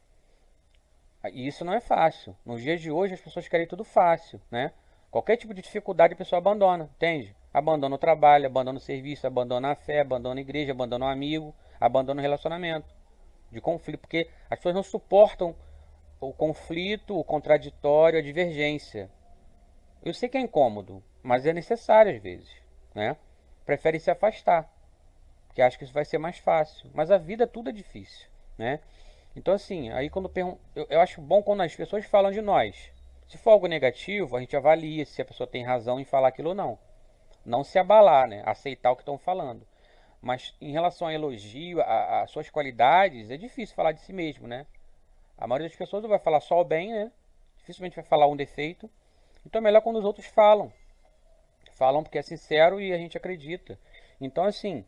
E isso não é fácil. Nos dias de hoje as pessoas querem tudo fácil, né? Qualquer tipo de dificuldade a pessoa abandona, entende? Abandona o trabalho, abandona o serviço, abandona a fé, abandona a igreja, abandona o amigo, abandona o relacionamento de conflito, porque as pessoas não suportam o conflito, o contraditório, a divergência. Eu sei que é incômodo, mas é necessário às vezes, né? Prefere se afastar, porque acha que isso vai ser mais fácil. Mas a vida tudo é difícil, né? Então assim, aí quando eu acho bom quando as pessoas falam de nós. Se for algo negativo, a gente avalia se a pessoa tem razão em falar aquilo ou não. Não se abalar, né? Aceitar o que estão falando. Mas em relação a elogio, a suas qualidades, é difícil falar de si mesmo, né? A maioria das pessoas não vai falar só o bem, né? Dificilmente vai falar um defeito. Então é melhor quando os outros falam. Falam porque é sincero e a gente acredita. Então assim,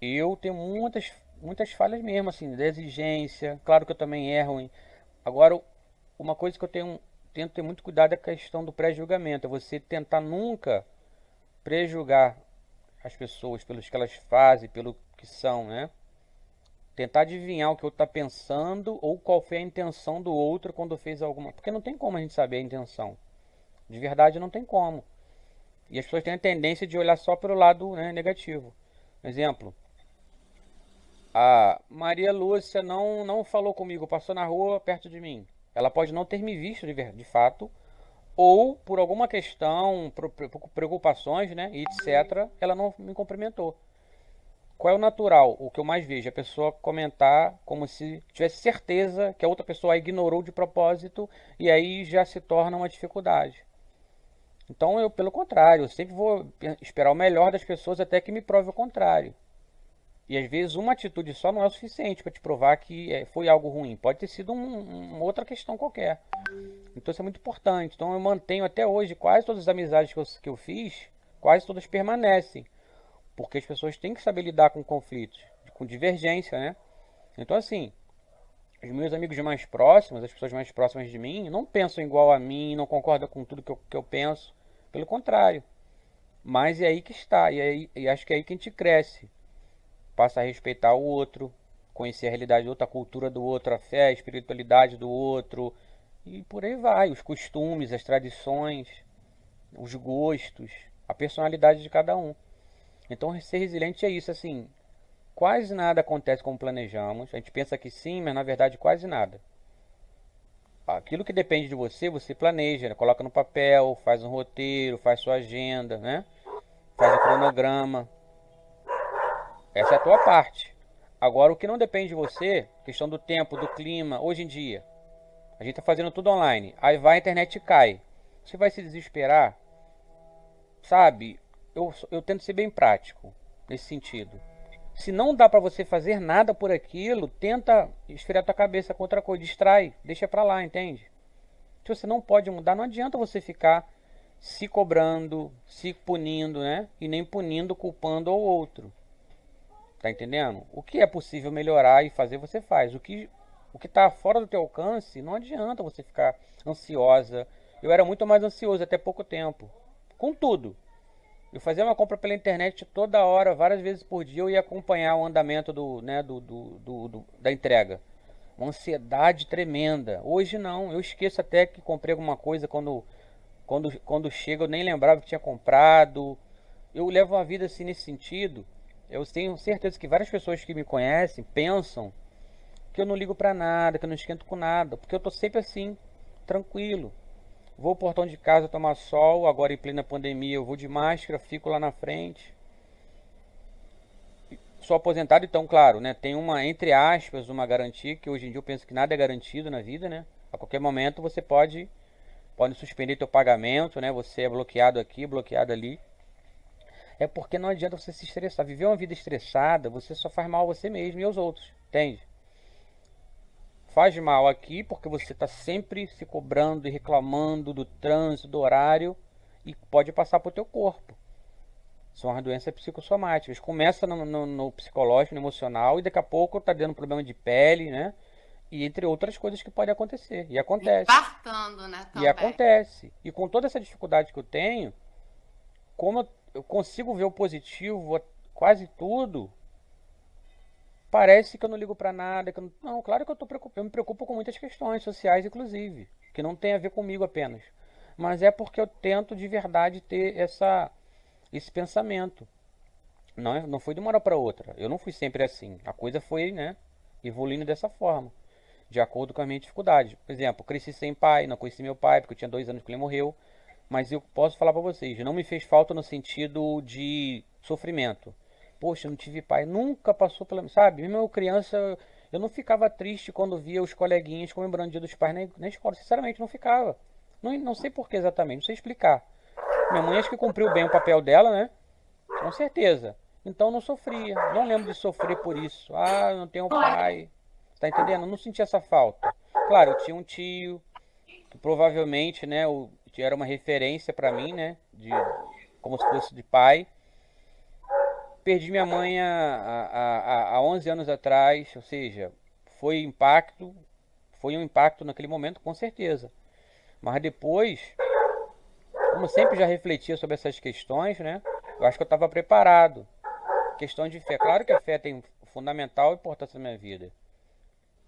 eu tenho muitas falhas mesmo, assim, de exigência. Claro que eu também erro. Hein? Agora, uma coisa que eu tento ter muito cuidado é a questão do pré-julgamento. É você tentar nunca pré-julgar as pessoas pelos que elas fazem, pelo que são, né? Tentar adivinhar o que o outro está pensando ou qual foi a intenção do outro quando fez alguma... Porque não tem como a gente saber a intenção. De verdade não tem como. E as pessoas têm a tendência de olhar só pelo lado, né, negativo. Exemplo, a Maria Lúcia não falou comigo, passou na rua perto de mim. Ela pode não ter me visto de fato, ou por alguma questão, preocupações, né, e etc., ela não me cumprimentou. Qual é o natural? O que eu mais vejo? A pessoa comentar como se tivesse certeza que a outra pessoa a ignorou de propósito e aí já se torna uma dificuldade. Então eu, pelo contrário, eu sempre vou esperar o melhor das pessoas até que me prove o contrário. E às vezes uma atitude só não é o suficiente para te provar que foi algo ruim. Pode ter sido uma outra questão qualquer. Então isso é muito importante. Então eu mantenho até hoje quase todas as amizades que eu fiz, quase todas permanecem. Porque as pessoas têm que saber lidar com conflitos, com divergência, né? Então assim, os meus amigos mais próximos, as pessoas mais próximas de mim, não pensam igual a mim, não concordam com tudo que eu penso. Pelo contrário. Mas é aí que está. E acho que é aí que a gente cresce. Passa a respeitar o outro, conhecer a realidade do outro, a cultura do outro, a fé, a espiritualidade do outro, e por aí vai, os costumes, as tradições, os gostos, a personalidade de cada um. Então ser resiliente é isso, assim, quase nada acontece como planejamos, a gente pensa que sim, mas na verdade quase nada. Aquilo que depende de você, você planeja, né? Coloca no papel, faz um roteiro, faz sua agenda, né? Faz o cronograma. Essa é a tua parte. Agora, o que não depende de você, questão do tempo, do clima, hoje em dia, a gente tá fazendo tudo online. Aí vai a internet e cai. Você vai se desesperar? Sabe? Eu tento ser bem prático nesse sentido. Se não dá pra você fazer nada por aquilo, tenta esfriar tua cabeça com outra coisa. Distrai, deixa pra lá, entende? Se você não pode mudar, não adianta você ficar se cobrando, se punindo, né? E nem punindo, culpando o outro. Tá entendendo? O que é possível melhorar e fazer, você faz. O que tá fora do teu alcance, não adianta você ficar ansiosa. Eu era muito mais ansioso até pouco tempo. Com tudo. Eu fazia uma compra pela internet toda hora, várias vezes por dia, eu ia acompanhar o andamento da entrega. Uma ansiedade tremenda. Hoje não, eu esqueço até que comprei alguma coisa quando chega, eu nem lembrava que tinha comprado. Eu levo uma vida assim nesse sentido. Eu tenho certeza que várias pessoas que me conhecem pensam que eu não ligo pra nada, que eu não esquento com nada, porque eu tô sempre assim, tranquilo. Vou ao portão de casa tomar sol, agora em plena pandemia eu vou de máscara, fico lá na frente. Sou aposentado, então, claro, né? Tem uma, entre aspas, uma garantia, que hoje em dia eu penso que nada é garantido na vida, né? A qualquer momento você pode suspender teu pagamento, né? Você é bloqueado aqui, bloqueado ali. É porque não adianta você se estressar. Viver uma vida estressada, você só faz mal a você mesmo e aos outros, entende? Faz mal aqui porque você está sempre se cobrando e reclamando do trânsito, do horário, e pode passar para o teu corpo. São as doenças psicossomáticas. Começa no psicológico, no emocional, e daqui a pouco está dando problema de pele, né? E entre outras coisas que podem acontecer. E acontece. Infartando, né, E também. acontece. E com toda essa dificuldade que eu tenho, como eu consigo ver o positivo quase tudo, parece que eu não ligo pra nada, que eu não, claro que eu me preocupo com muitas questões sociais, inclusive, que não tem a ver comigo apenas, mas é porque eu tento de verdade ter esse pensamento. Não foi de uma hora para outra. Eu não fui sempre assim. A coisa foi, né, evoluindo dessa forma, de acordo com a minha dificuldade. Por exemplo, cresci sem pai, não conheci meu pai porque eu tinha 2 anos que ele morreu. Mas eu posso falar pra vocês, não me fez falta no sentido de sofrimento. Poxa, eu não tive pai, nunca passou pela, sabe? Mesmo eu criança, eu não ficava triste quando via os coleguinhas comemorando o dia dos pais na escola. Sinceramente, não ficava. Não sei por que exatamente, não sei explicar. Minha mãe acho que cumpriu bem o papel dela, né? Com certeza. Então não sofria. Não lembro de sofrer por isso. Ah, eu não tenho pai. Tá entendendo? Eu não senti essa falta. Claro, eu tinha um tio que provavelmente, né, era uma referência pra mim, né, como se fosse de pai. Perdi minha mãe há 11 anos atrás, ou seja, foi um impacto naquele momento, com certeza. Mas depois, como sempre já refletia sobre essas questões, né, eu acho que eu estava preparado. Questão de fé, claro que a fé tem fundamental importância na minha vida.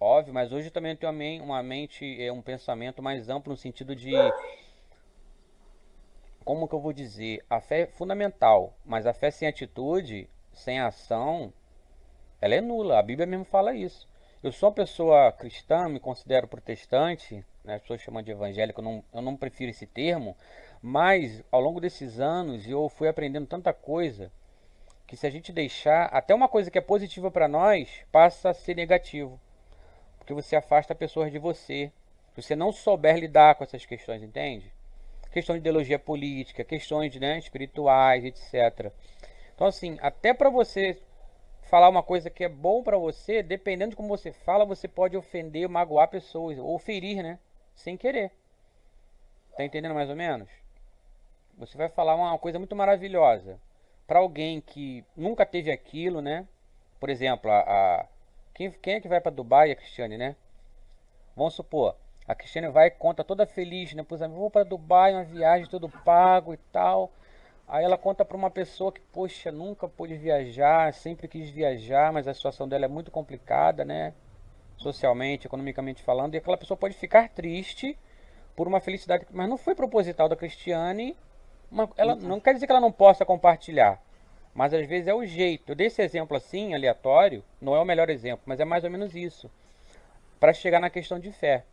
Óbvio, mas hoje eu também tenho uma mente, um pensamento mais amplo no sentido de como que eu vou dizer? A fé é fundamental, mas a fé sem atitude, sem ação, ela é nula. A Bíblia mesmo fala isso. Eu sou uma pessoa cristã, me considero protestante, né? As pessoas chamam de evangélico, eu não prefiro esse termo, mas ao longo desses anos eu fui aprendendo tanta coisa que se a gente deixar, até uma coisa que é positiva para nós, passa a ser negativo. Porque você afasta pessoas de você. Se você não souber lidar com essas questões, entende? Questão de ideologia política, questões, né, espirituais, etc. Então, assim, até para você falar uma coisa que é bom para você, dependendo de como você fala, você pode ofender, magoar pessoas, ou ferir, né? Sem querer. Tá entendendo mais ou menos? Você vai falar uma coisa muito maravilhosa para alguém que nunca teve aquilo, né? Por exemplo, quem é que vai para Dubai? A Cristiane, né? Vamos supor, a Cristiane vai e conta toda feliz, né? Pois vou para Dubai, uma viagem, tudo pago e tal. Aí ela conta para uma pessoa que, poxa, nunca pôde viajar, sempre quis viajar, mas a situação dela é muito complicada, né? Socialmente, economicamente falando, e aquela pessoa pode ficar triste por uma felicidade, mas não foi proposital da Cristiane. Ela não quer dizer que ela não possa compartilhar, mas às vezes é o jeito. Eu dei esse exemplo assim, aleatório, não é o melhor exemplo, mas é mais ou menos isso, para chegar na questão de fé.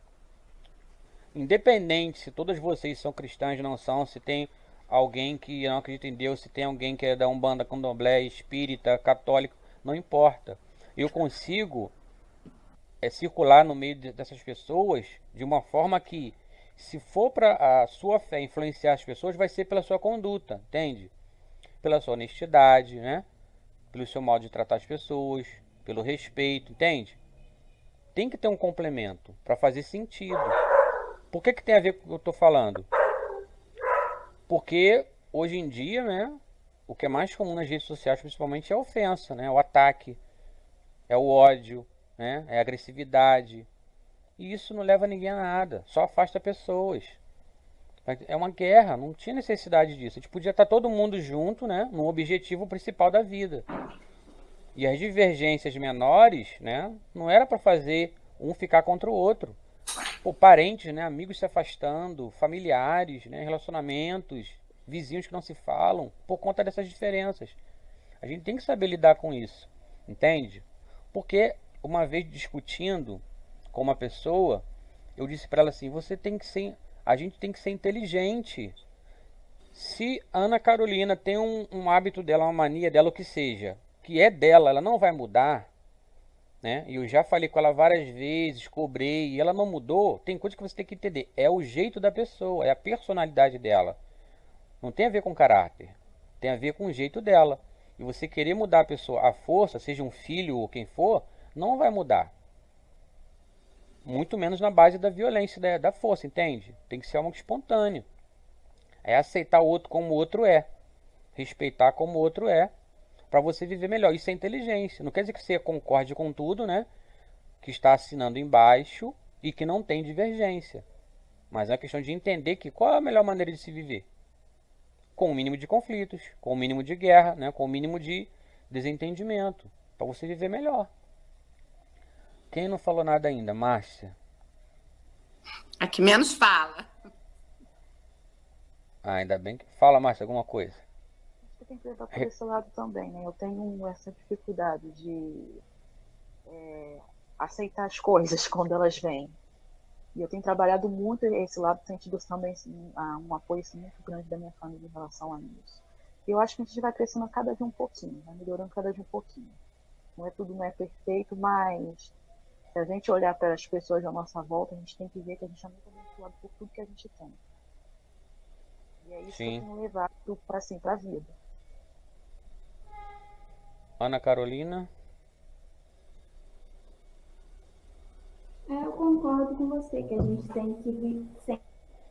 Independente se todas vocês são cristãs, não são, se tem alguém que não acredita em Deus, se tem alguém que é da Umbanda, Candomblé, espírita, católico, não importa. Eu consigo circular no meio dessas pessoas de uma forma que, se for para a sua fé influenciar as pessoas, vai ser pela sua conduta, entende? Pela sua honestidade, né? Pelo seu modo de tratar as pessoas, pelo respeito, entende? Tem que ter um complemento para fazer sentido. Por que tem a ver com o que eu estou falando? Porque hoje em dia, né, o que é mais comum nas redes sociais, principalmente, é a ofensa, né? O ataque, é o ódio, né? É a agressividade. E isso não leva ninguém a nada, só afasta pessoas. É uma guerra, não tinha necessidade disso. A gente podia estar todo mundo junto, né, no objetivo principal da vida. E as divergências menores, né, não era para fazer um ficar contra o outro. Pô, parentes, né, amigos se afastando, familiares, né, relacionamentos, vizinhos que não se falam, por conta dessas diferenças. A gente tem que saber lidar com isso, entende? Porque uma vez discutindo com uma pessoa, eu disse para ela assim, a gente tem que ser inteligente. Se a Ana Carolina tem um hábito dela, uma mania dela, o que seja, que é dela, ela não vai mudar, né? E eu já falei com ela várias vezes, cobrei, e ela não mudou. Tem coisa que você tem que entender, é o jeito da pessoa, é a personalidade dela. Não tem a ver com caráter, tem a ver com o jeito dela. E você querer mudar a pessoa à força, seja um filho ou quem for, não vai mudar. Muito menos na base da violência, da força, entende? Tem que ser algo espontâneo. É aceitar o outro como o outro é. Respeitar como o outro é. Para você viver melhor. Isso é inteligência. Não quer dizer que você concorde com tudo, né? Que está assinando embaixo e que não tem divergência. Mas é uma questão de entender que qual é a melhor maneira de se viver. Com o mínimo de conflitos, com o mínimo de guerra, né? Com o mínimo de desentendimento. Para você viver melhor. Quem não falou nada ainda? Márcia? A que menos fala. Ah, ainda bem que... Fala, Márcia, alguma coisa. Acho que tem que levar por esse lado também, né? Eu tenho essa dificuldade de aceitar as coisas quando elas vêm. E eu tenho trabalhado muito esse lado, tenho tido também assim, um apoio assim, muito grande da minha família em relação a isso. E eu acho que a gente vai crescendo cada dia um pouquinho, vai melhorando cada dia um pouquinho. Tudo não é perfeito, mas se a gente olhar para as pessoas à nossa volta, a gente tem que ver que a gente é muito abençoado por tudo que a gente tem. E é isso que eu tenho levado para assim, a vida. Ana Carolina? Eu concordo com você que a gente tem que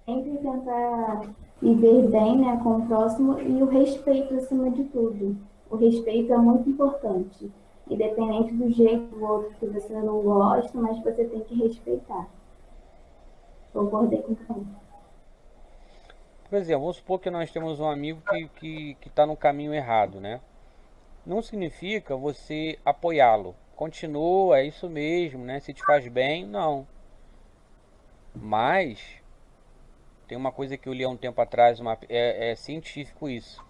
sempre tentar viver bem, né, com o próximo e o respeito acima de tudo. O respeito é muito importante. Independente do jeito do outro que você não gosta, mas você tem que respeitar. Concordei com você. Por exemplo, vamos supor que nós temos um amigo que está no caminho errado, né? Não significa você apoiá-lo. Continua, é isso mesmo, né? Se te faz bem, não. Mas Tem uma coisa que eu li há um tempo atrás, é científico isso.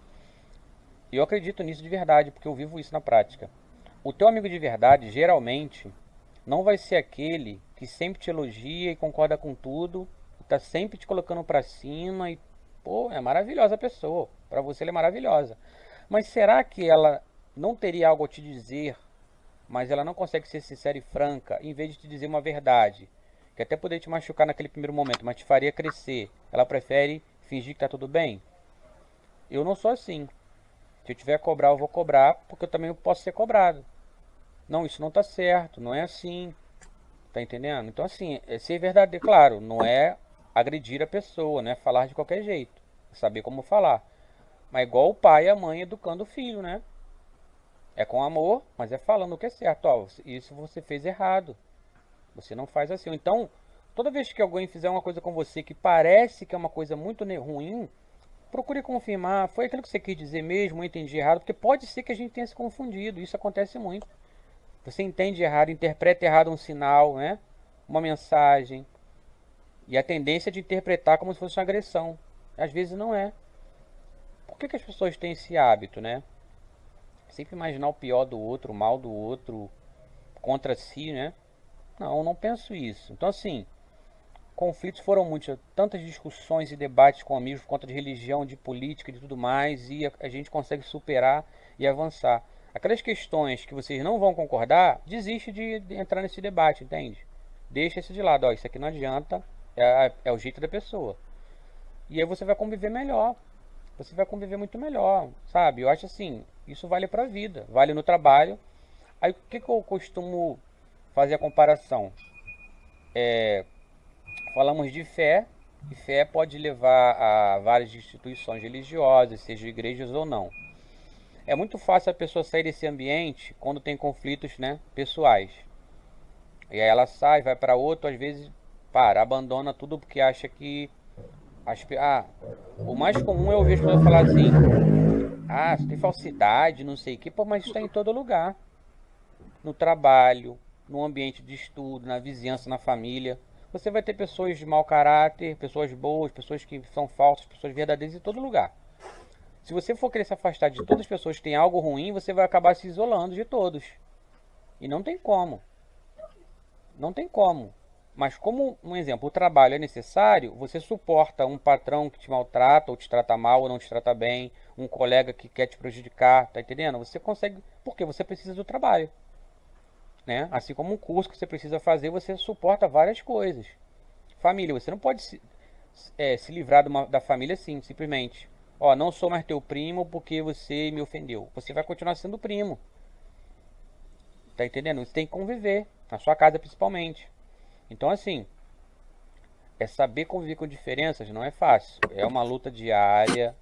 E eu acredito nisso de verdade, porque eu vivo isso na prática. O teu amigo de verdade, geralmente, não vai ser aquele que sempre te elogia e concorda com tudo, tá sempre te colocando pra cima e, pô, é maravilhosa a pessoa. Pra você ela é maravilhosa. Mas será que ela não teria algo a te dizer, mas ela não consegue ser sincera e franca, em vez de te dizer uma verdade, que até poderia te machucar naquele primeiro momento, mas te faria crescer? Ela prefere fingir que tá tudo bem? Eu não sou assim. Se eu tiver que cobrar, eu vou cobrar, porque eu também posso ser cobrado. Não, isso não tá certo, não é assim. Tá entendendo? Então, assim, é ser verdadeiro, claro, não é agredir a pessoa, não é falar de qualquer jeito. É saber como falar. Mas é igual o pai e a mãe educando o filho, né? É com amor, mas é falando o que é certo. Ó, isso você fez errado. Você não faz assim. Então, toda vez que alguém fizer uma coisa com você que parece que é uma coisa muito ruim, procure confirmar. Foi aquilo que você quis dizer mesmo, eu entendi errado, porque pode ser que a gente tenha se confundido. Isso acontece muito. Você entende errado, interpreta errado um sinal, né? Uma mensagem. E a tendência é de interpretar como se fosse uma agressão. Às vezes não é. Por que as pessoas têm esse hábito, né? Sempre imaginar o pior do outro, o mal do outro, contra si, né? Não, não penso isso. Então, assim, conflitos foram muitos, tantas discussões e debates com amigos por conta de religião, de política, de tudo mais, e a gente consegue superar e avançar. Aquelas questões que vocês não vão concordar, desiste de entrar nesse debate, entende? Deixa isso de lado, ó, isso aqui não adianta, é o jeito da pessoa. E aí você vai conviver melhor. Você vai conviver muito melhor, sabe? Eu acho assim, isso vale pra vida, vale no trabalho. Aí o que eu costumo fazer a comparação? Falamos de fé, e fé pode levar a várias instituições religiosas, seja igrejas ou não. É muito fácil a pessoa sair desse ambiente quando tem conflitos, né, pessoais. E aí ela sai, vai para outro, às vezes abandona tudo porque acha que o mais comum é ouvir as pessoas falar assim: "Ah, você tem falsidade, não sei o que". Pô, mas isso está em todo lugar. No trabalho, no ambiente de estudo, na vizinhança, na família. Você vai ter pessoas de mau caráter, pessoas boas, pessoas que são falsas, pessoas verdadeiras em todo lugar. Se você for querer se afastar de todas as pessoas que têm algo ruim, você vai acabar se isolando de todos. E não tem como. Não tem como. Mas como, um exemplo, o trabalho é necessário, você suporta um patrão que te maltrata, ou te trata mal, ou não te trata bem, um colega que quer te prejudicar, tá entendendo? Você consegue, porque você precisa do trabalho. Né? Assim como um curso que você precisa fazer, você suporta várias coisas. Família, você não pode se livrar da família assim, simplesmente. Ó, não sou mais teu primo porque você me ofendeu. Você vai continuar sendo primo. Tá entendendo? Você tem que conviver, na sua casa principalmente. Então, assim, saber conviver com diferenças não é fácil. É uma luta diária,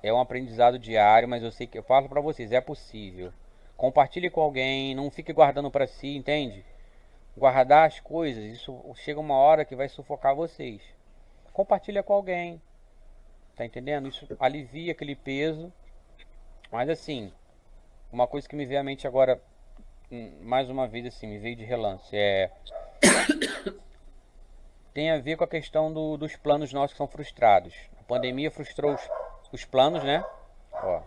é um aprendizado diário, mas eu sei que eu falo pra vocês, é possível. Compartilhe com alguém, não fique guardando pra si, entende? Guardar as coisas, isso chega uma hora que vai sufocar vocês. Compartilha com alguém, tá entendendo? Isso alivia aquele peso. Mas assim, uma coisa que me veio à mente agora, mais uma vez assim, me veio de relance, tem a ver com a questão dos planos nossos que são frustrados. A pandemia frustrou os planos, né? Ó,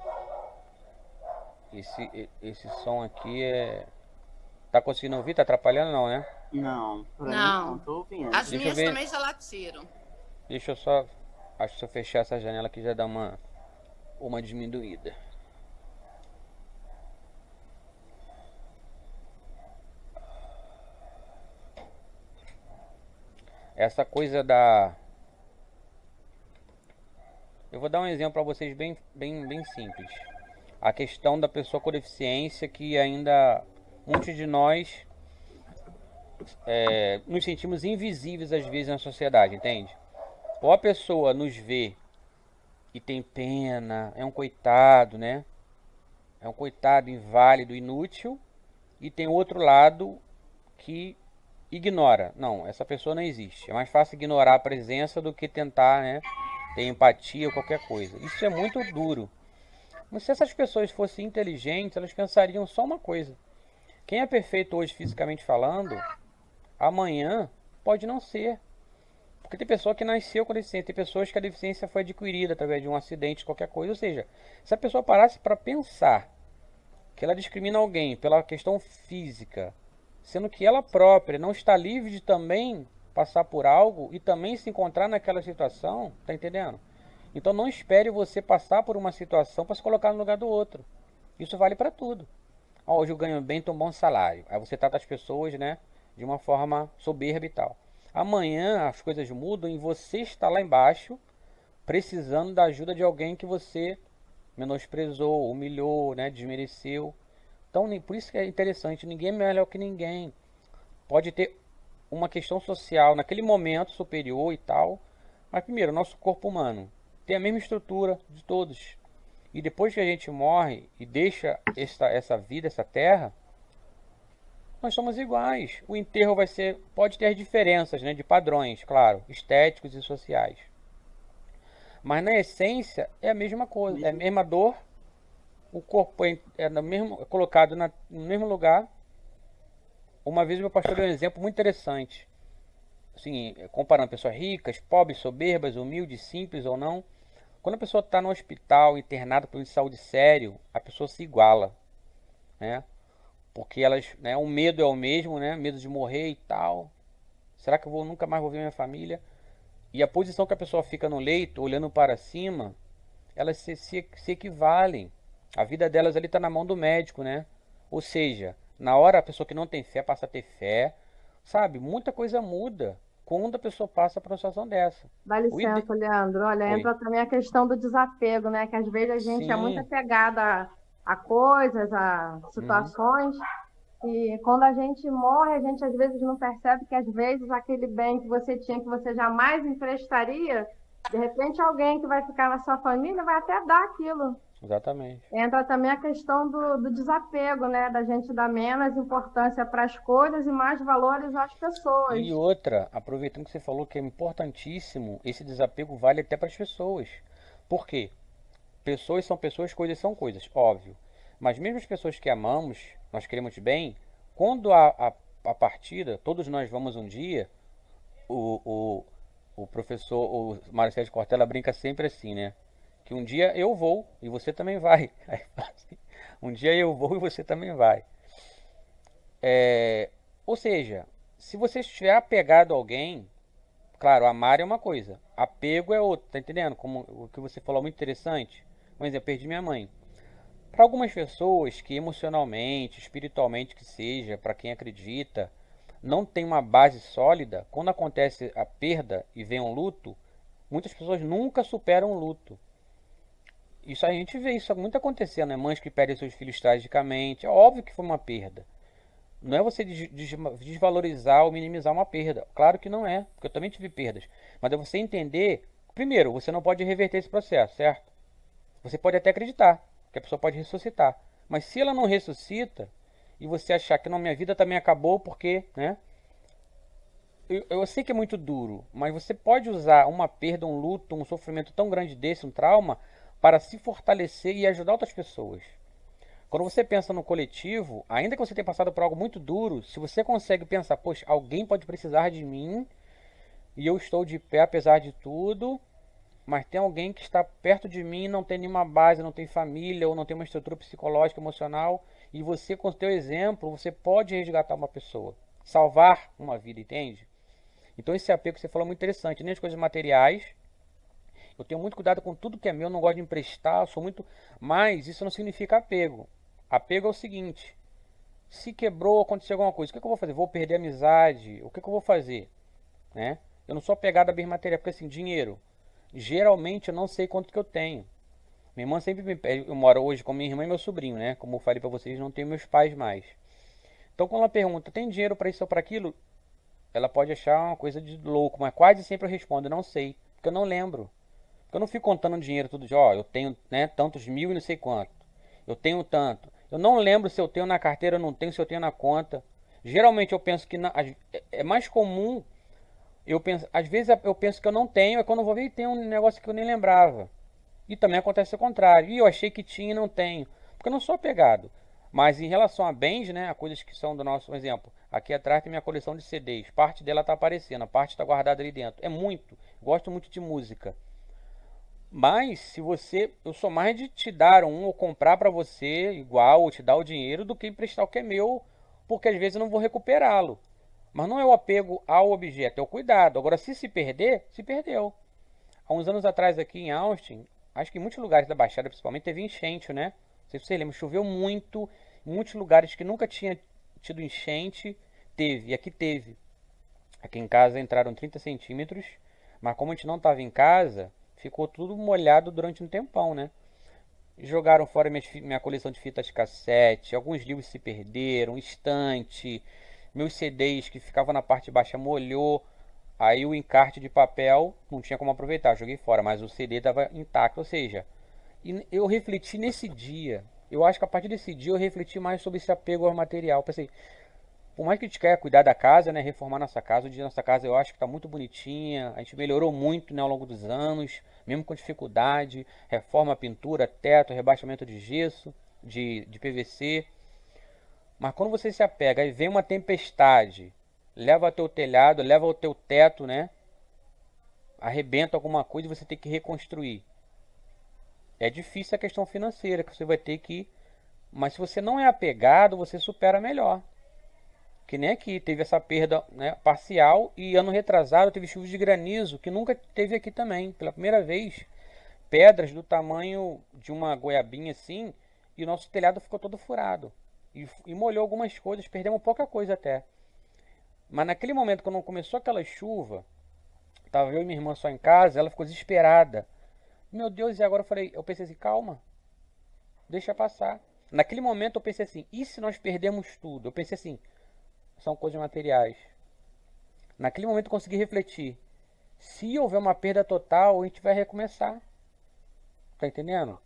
esse som aqui tá conseguindo ouvir? Tá atrapalhando não, né? Não, pra mim Não. não tô ouvindo. As Deixa eu minhas ver. também já latiram. Deixa eu só... Acho que se eu fechar essa janela aqui já dá uma diminuída. Essa coisa eu vou dar um exemplo para vocês bem simples. A questão da pessoa com deficiência, que ainda muitos de nós nos sentimos invisíveis às vezes na sociedade, entende? Ou a pessoa nos vê e tem pena, é um coitado, né? É um coitado inválido, inútil, e tem outro lado que ignora. Não, essa pessoa não existe. É mais fácil ignorar a presença do que tentar, né, ter empatia ou qualquer coisa. Isso é muito duro. Mas se essas pessoas fossem inteligentes, elas pensariam só uma coisa: quem é perfeito hoje fisicamente falando, amanhã pode não ser. Porque tem pessoa que nasceu com deficiência, tem pessoas que a deficiência foi adquirida através de um acidente, qualquer coisa. Ou seja, se a pessoa parasse para pensar que ela discrimina alguém pela questão física, sendo que ela própria não está livre de também passar por algo e também se encontrar naquela situação, tá entendendo? Então não espere você passar por uma situação para se colocar no lugar do outro. Isso vale para tudo. Ó, hoje eu ganho bem, tenho um bom salário. Aí você trata as pessoas, né, de uma forma soberba e tal. Amanhã as coisas mudam e você está lá embaixo precisando da ajuda de alguém que você menosprezou, humilhou, né, desmereceu. Então, por isso que é interessante, ninguém é melhor que ninguém. Pode ter uma questão social naquele momento superior e tal, mas primeiro, nosso corpo humano tem a mesma estrutura de todos. E depois que a gente morre e deixa essa vida, essa terra, nós somos iguais. O enterro pode ter diferenças, né, de padrões, claro, estéticos e sociais. Mas na essência é a mesma coisa, é a mesma dor. O corpo é colocado no mesmo lugar. Uma vez o meu pastor deu um exemplo muito interessante. Assim, comparando pessoas ricas, pobres, soberbas, humildes, simples ou não. Quando a pessoa está no hospital, internada por um de saúde sério, a pessoa se iguala, né? Porque né, o medo é o mesmo, né? Medo de morrer e tal. Será que eu nunca mais vou ver minha família? E a posição que a pessoa fica no leito, olhando para cima, elas se equivalem. A vida delas ali está na mão do médico, né? Ou seja, na hora a pessoa que não tem fé passa a ter fé. Sabe, muita coisa muda quando a pessoa passa por uma situação dessa. Dá licença, Leandro. Olha, Oi. entra também a questão do desapego, né? Que às vezes a gente é muito Sim. apegada a coisas, a situações. E quando a gente morre, a gente às vezes não percebe que às vezes aquele bem que você tinha, que você jamais emprestaria, de repente alguém que vai ficar na sua família vai até dar aquilo. Exatamente. Entra também a questão do desapego, né? Da gente dar menos importância para as coisas e mais valores às pessoas. E outra, aproveitando que você falou que é importantíssimo, esse desapego vale até para as pessoas. Por quê? Pessoas são pessoas, coisas são coisas, óbvio. Mas mesmo as pessoas que amamos, nós queremos bem, quando a partida, todos nós vamos um dia, o professor, o Marcelo de Cortella brinca sempre assim, né? Que um dia eu vou e você também vai. Aí fala assim, um dia eu vou e você também vai. Ou seja, se você estiver apegado a alguém, claro, amar é uma coisa, apego é outra, tá entendendo? Como o que você falou, muito interessante. Por exemplo, eu perdi minha mãe. Para algumas pessoas que emocionalmente, espiritualmente que seja, para quem acredita, não tem uma base sólida, quando acontece a perda e vem um luto, muitas pessoas nunca superam o luto. Isso a gente vê isso muito acontecendo, né? Mães que perdem seus filhos tragicamente. É óbvio que foi uma perda. Não é você desvalorizar ou minimizar uma perda. Claro que não é, porque eu também tive perdas. Mas é você entender, primeiro, você não pode reverter esse processo, certo? Você pode até acreditar que a pessoa pode ressuscitar. Mas se ela não ressuscita, e você achar que não, minha vida também acabou porque, né? Eu sei que é muito duro, mas você pode usar uma perda, um luto, um sofrimento tão grande desse, um trauma, para se fortalecer e ajudar outras pessoas. Quando você pensa no coletivo, ainda que você tenha passado por algo muito duro, se você consegue pensar, poxa, alguém pode precisar de mim e eu estou de pé apesar de tudo, mas tem alguém que está perto de mim, não tem nenhuma base, não tem família ou não tem uma estrutura psicológica, emocional, e você, com o seu exemplo, você pode resgatar uma pessoa, salvar uma vida, entende? Então esse apego que você falou é muito interessante, nem as coisas materiais. Eu tenho muito cuidado com tudo que é meu, não gosto de emprestar, sou muito... Mas isso não significa apego. Apego é o seguinte, se quebrou, aconteceu alguma coisa, o que eu vou fazer? Vou perder a amizade? O que eu vou fazer? Né? Eu não sou apegado a bem material, porque assim, dinheiro, geralmente eu não sei quanto que eu tenho. Minha irmã sempre me pede, eu moro hoje com minha irmã e meu sobrinho, né? Como eu falei pra vocês, não tenho meus pais mais. Então quando ela pergunta, tem dinheiro para isso ou para aquilo? Ela pode achar uma coisa de louco, mas quase sempre eu respondo, não sei, porque eu não lembro. Porque eu não fico contando dinheiro todo dia, ó, eu tenho, né, tantos mil e não sei quanto. Eu tenho tanto. Eu não lembro se eu tenho na carteira ou não tenho, se eu tenho na conta. Geralmente eu penso que é mais comum, às vezes eu penso que eu não tenho, é quando eu vou ver e tem um negócio que eu nem lembrava. E também acontece o contrário. E eu achei que tinha e não tenho. Porque eu não sou apegado. Mas em relação a bens, né, a coisas que são do nosso, por exemplo, aqui atrás tem minha coleção de CDs, parte dela tá aparecendo, a parte está guardada ali dentro. É muito, gosto muito de música. Mas se você, eu sou mais de te dar um ou comprar para você igual, ou te dar o dinheiro do que emprestar o que é meu, porque às vezes eu não vou recuperá-lo. Mas não é o apego ao objeto, é o cuidado. Agora, se perder, se perdeu. Há uns anos atrás aqui em Austin, acho que em muitos lugares da Baixada principalmente, teve enchente, né? Não sei se você lembra, choveu muito, em muitos lugares que nunca tinha tido enchente, teve, e aqui teve. Aqui em casa entraram 30 centímetros, mas como a gente não estava em casa, ficou tudo molhado durante um tempão, né? Jogaram fora minha coleção de fitas cassete, alguns livros se perderam, estante, meus CDs que ficavam na parte baixa molhou, aí o encarte de papel não tinha como aproveitar, joguei fora, mas o CD estava intacto, ou seja, eu refleti nesse dia, eu acho que a partir desse dia eu refleti mais sobre esse apego ao material, pensei, por mais que a gente queira cuidar da casa, né, reformar nossa casa, hoje nossa casa eu acho que está muito bonitinha, a gente melhorou muito, né, ao longo dos anos, mesmo com dificuldade, reforma, pintura, teto, rebaixamento de gesso, de PVC. Mas quando você se apega e vem uma tempestade, leva teu telhado, leva o teu teto, né, arrebenta alguma coisa e você tem que reconstruir. É difícil a questão financeira, que você vai ter que... Mas se você não é apegado, você supera melhor. Que nem aqui, teve essa perda, né, parcial, e ano retrasado teve chuvas de granizo, que nunca teve aqui também. Pela primeira vez, pedras do tamanho de uma goiabinha assim, e o nosso telhado ficou todo furado. E molhou algumas coisas, perdemos pouca coisa até. Mas naquele momento, quando começou aquela chuva, tava eu e minha irmã só em casa, ela ficou desesperada. Meu Deus, e agora eu pensei assim, calma, deixa passar. Naquele momento eu pensei assim, e se nós perdemos tudo? Eu pensei assim, são coisas materiais. Naquele momento eu consegui refletir. Se houver uma perda total, a gente vai recomeçar. Tá entendendo?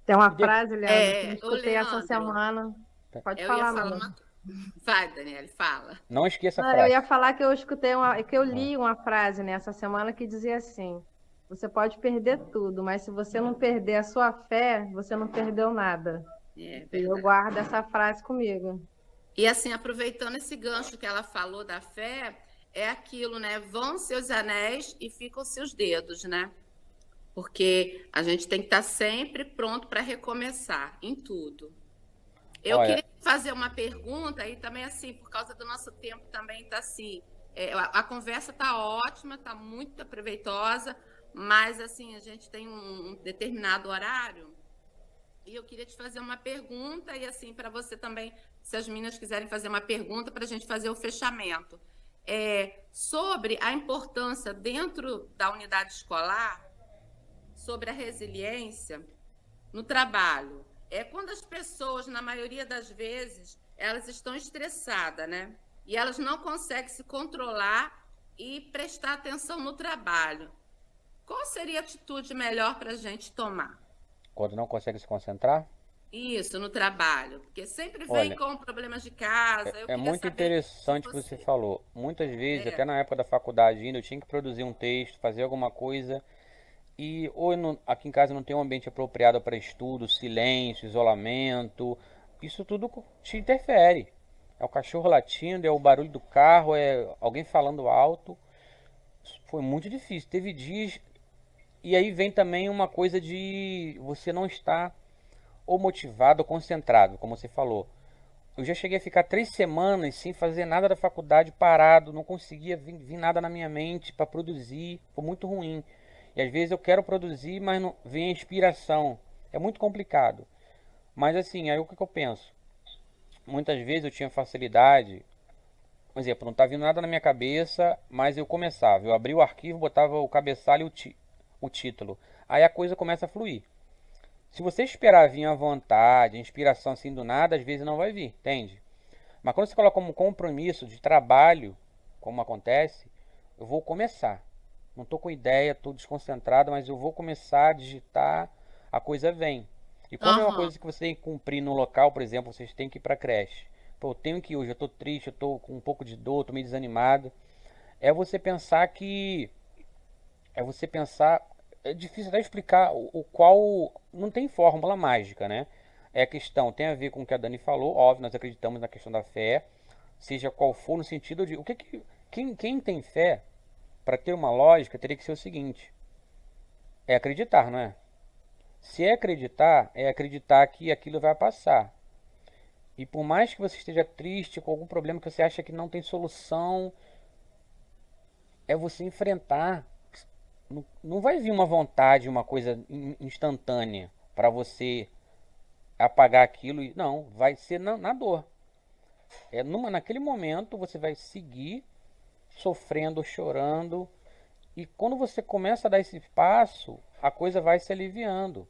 Tem uma frase, Leandro, que eu Ô, escutei essa Leandro, semana. Pode eu falar, ia falar amor. uma... Vai, Daniele, fala. Não esqueça a Não, eu frase. ia falar que eu escutei que eu li uma frase nessa semana que dizia assim: você pode perder tudo, mas se você não perder a sua fé, você não perdeu nada. É E eu verdade. guardo essa frase comigo. E assim, aproveitando esse gancho que ela falou da fé, é aquilo, né? Vão seus anéis e ficam seus dedos, né? Porque a gente tem que estar sempre pronto para recomeçar em tudo. Eu Olha, queria fazer uma pergunta e também assim, por causa do nosso tempo também está assim, a conversa está ótima, está muito proveitosa, mas assim, a gente tem um determinado horário e eu queria te fazer uma pergunta e assim, para você também, se as meninas quiserem fazer uma pergunta para a gente fazer o fechamento. Sobre a importância dentro da unidade escolar, sobre a resiliência no trabalho. É quando as pessoas, na maioria das vezes, elas estão estressadas, né? E elas não conseguem se controlar e prestar atenção no trabalho. Qual seria a atitude melhor para a gente tomar? quando não consegue se concentrar, Isso, no trabalho. Porque sempre vem olha, com problemas de casa. Eu é queria muito saber interessante de o que você você. falou. Muitas vezes, É, até na época da faculdade ainda, eu tinha que produzir um texto, fazer alguma coisa. E ou aqui em casa não tem um ambiente apropriado para estudo, silêncio, isolamento. Isso tudo te interfere. É o cachorro latindo, é o barulho do carro, é alguém falando alto. Foi muito difícil. Teve dias. E aí vem também uma coisa de você não estar ou motivado ou concentrado, como você falou. Eu já cheguei a ficar 3 semanas sem fazer nada da faculdade, parado, não conseguia vir nada na minha mente para produzir. Foi muito ruim. E às vezes eu quero produzir, mas não vem a inspiração. É muito complicado. Mas assim, aí o que eu penso? Muitas vezes eu tinha facilidade, por exemplo, não tá vindo nada na minha cabeça, mas eu começava, eu abria o arquivo, botava o cabeçalho e o título. Aí a coisa começa a fluir. Se você esperar vir à vontade, a inspiração assim do nada, às vezes não vai vir, entende? Mas quando você coloca como compromisso de trabalho, como acontece, eu vou começar. Não estou com ideia, estou desconcentrado, mas eu vou começar a digitar, a coisa vem. E quando é uma aham, coisa que você tem que cumprir no local, por exemplo, vocês têm que ir para a creche. Pô, eu tenho que ir hoje, eu estou triste, eu estou com um pouco de dor, estou meio desanimado. É você pensar que... É você pensar... É difícil até explicar o qual... Não tem fórmula mágica, né? É questão, tem a ver com o que a Dani falou, óbvio, nós acreditamos na questão da fé, seja qual for, no sentido de, quem tem fé, para ter uma lógica, teria que ser o seguinte, é acreditar, não é? Se é acreditar que aquilo vai passar. E por mais que você esteja triste com algum problema que você acha que não tem solução, é você enfrentar. Não vai vir uma vontade, uma coisa instantânea para você apagar aquilo. Não, vai ser na dor. Naquele momento você vai seguir sofrendo, chorando. E quando você começa a dar esse passo, a coisa vai se aliviando.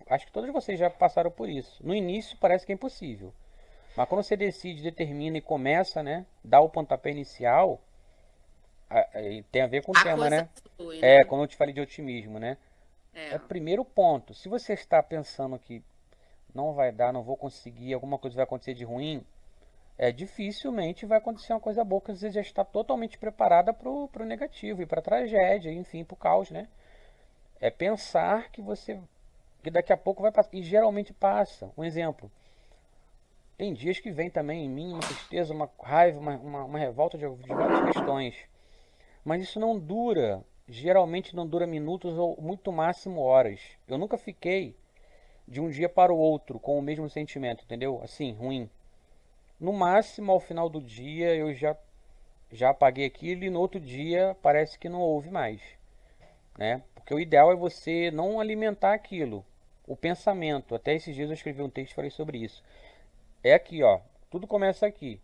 Acho que todos vocês já passaram por isso. No início parece que é impossível. Mas quando você decide, determina e começa, né? Dá o pontapé inicial, tem a ver com o tema, né? Flui, né? Quando eu te falei de otimismo, né? É. É o primeiro ponto. Se você está pensando que não vai dar, não vou conseguir, alguma coisa vai acontecer de ruim, dificilmente vai acontecer uma coisa boa, porque você já está totalmente preparada para o negativo e para a tragédia, enfim, para o caos, né? É pensar que daqui a pouco vai passar. E geralmente passa. Um exemplo. Tem dias que vem também em mim uma tristeza, uma raiva, uma revolta de várias questões. Mas isso não dura. Geralmente não dura minutos ou muito máximo horas. Eu nunca fiquei de um dia para o outro com o mesmo sentimento, entendeu? Assim, ruim. No máximo, ao final do dia, eu já apaguei aquilo e no outro dia parece que não houve mais, né? Porque o ideal é você não alimentar aquilo, o pensamento. Até esses dias eu escrevi um texto e falei sobre isso. É aqui, ó, tudo começa aqui.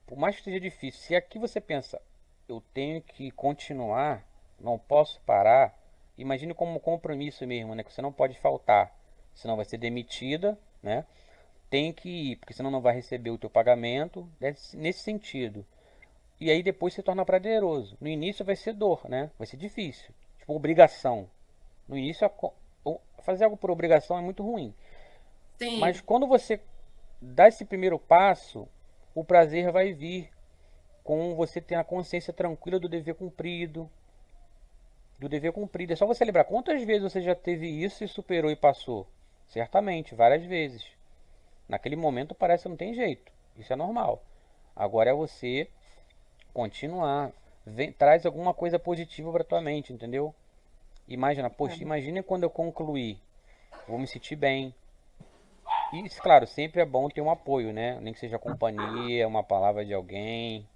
Por mais que seja difícil, se aqui você pensa, eu tenho que continuar, não posso parar, imagine como um compromisso mesmo, né? Que você não pode faltar, senão vai ser demitida, né? Tem que ir, porque senão não vai receber o teu pagamento, nesse sentido. E aí depois se torna prazeroso. No início vai ser dor, né? Vai ser difícil. Tipo, obrigação. No início, fazer algo por obrigação é muito ruim. Sim. Mas quando você dá esse primeiro passo, o prazer vai vir com você ter a consciência tranquila do dever cumprido. Do dever cumprido. É só você lembrar quantas vezes você já teve isso e superou e passou. Certamente, várias vezes. Naquele momento parece que não tem jeito. Isso é normal. Agora é você continuar. Traz alguma coisa positiva para tua mente, entendeu? Imagina, poxa, imagina quando eu concluir. Vou me sentir bem. E, claro, sempre é bom ter um apoio, né? Nem que seja companhia, uma palavra de alguém.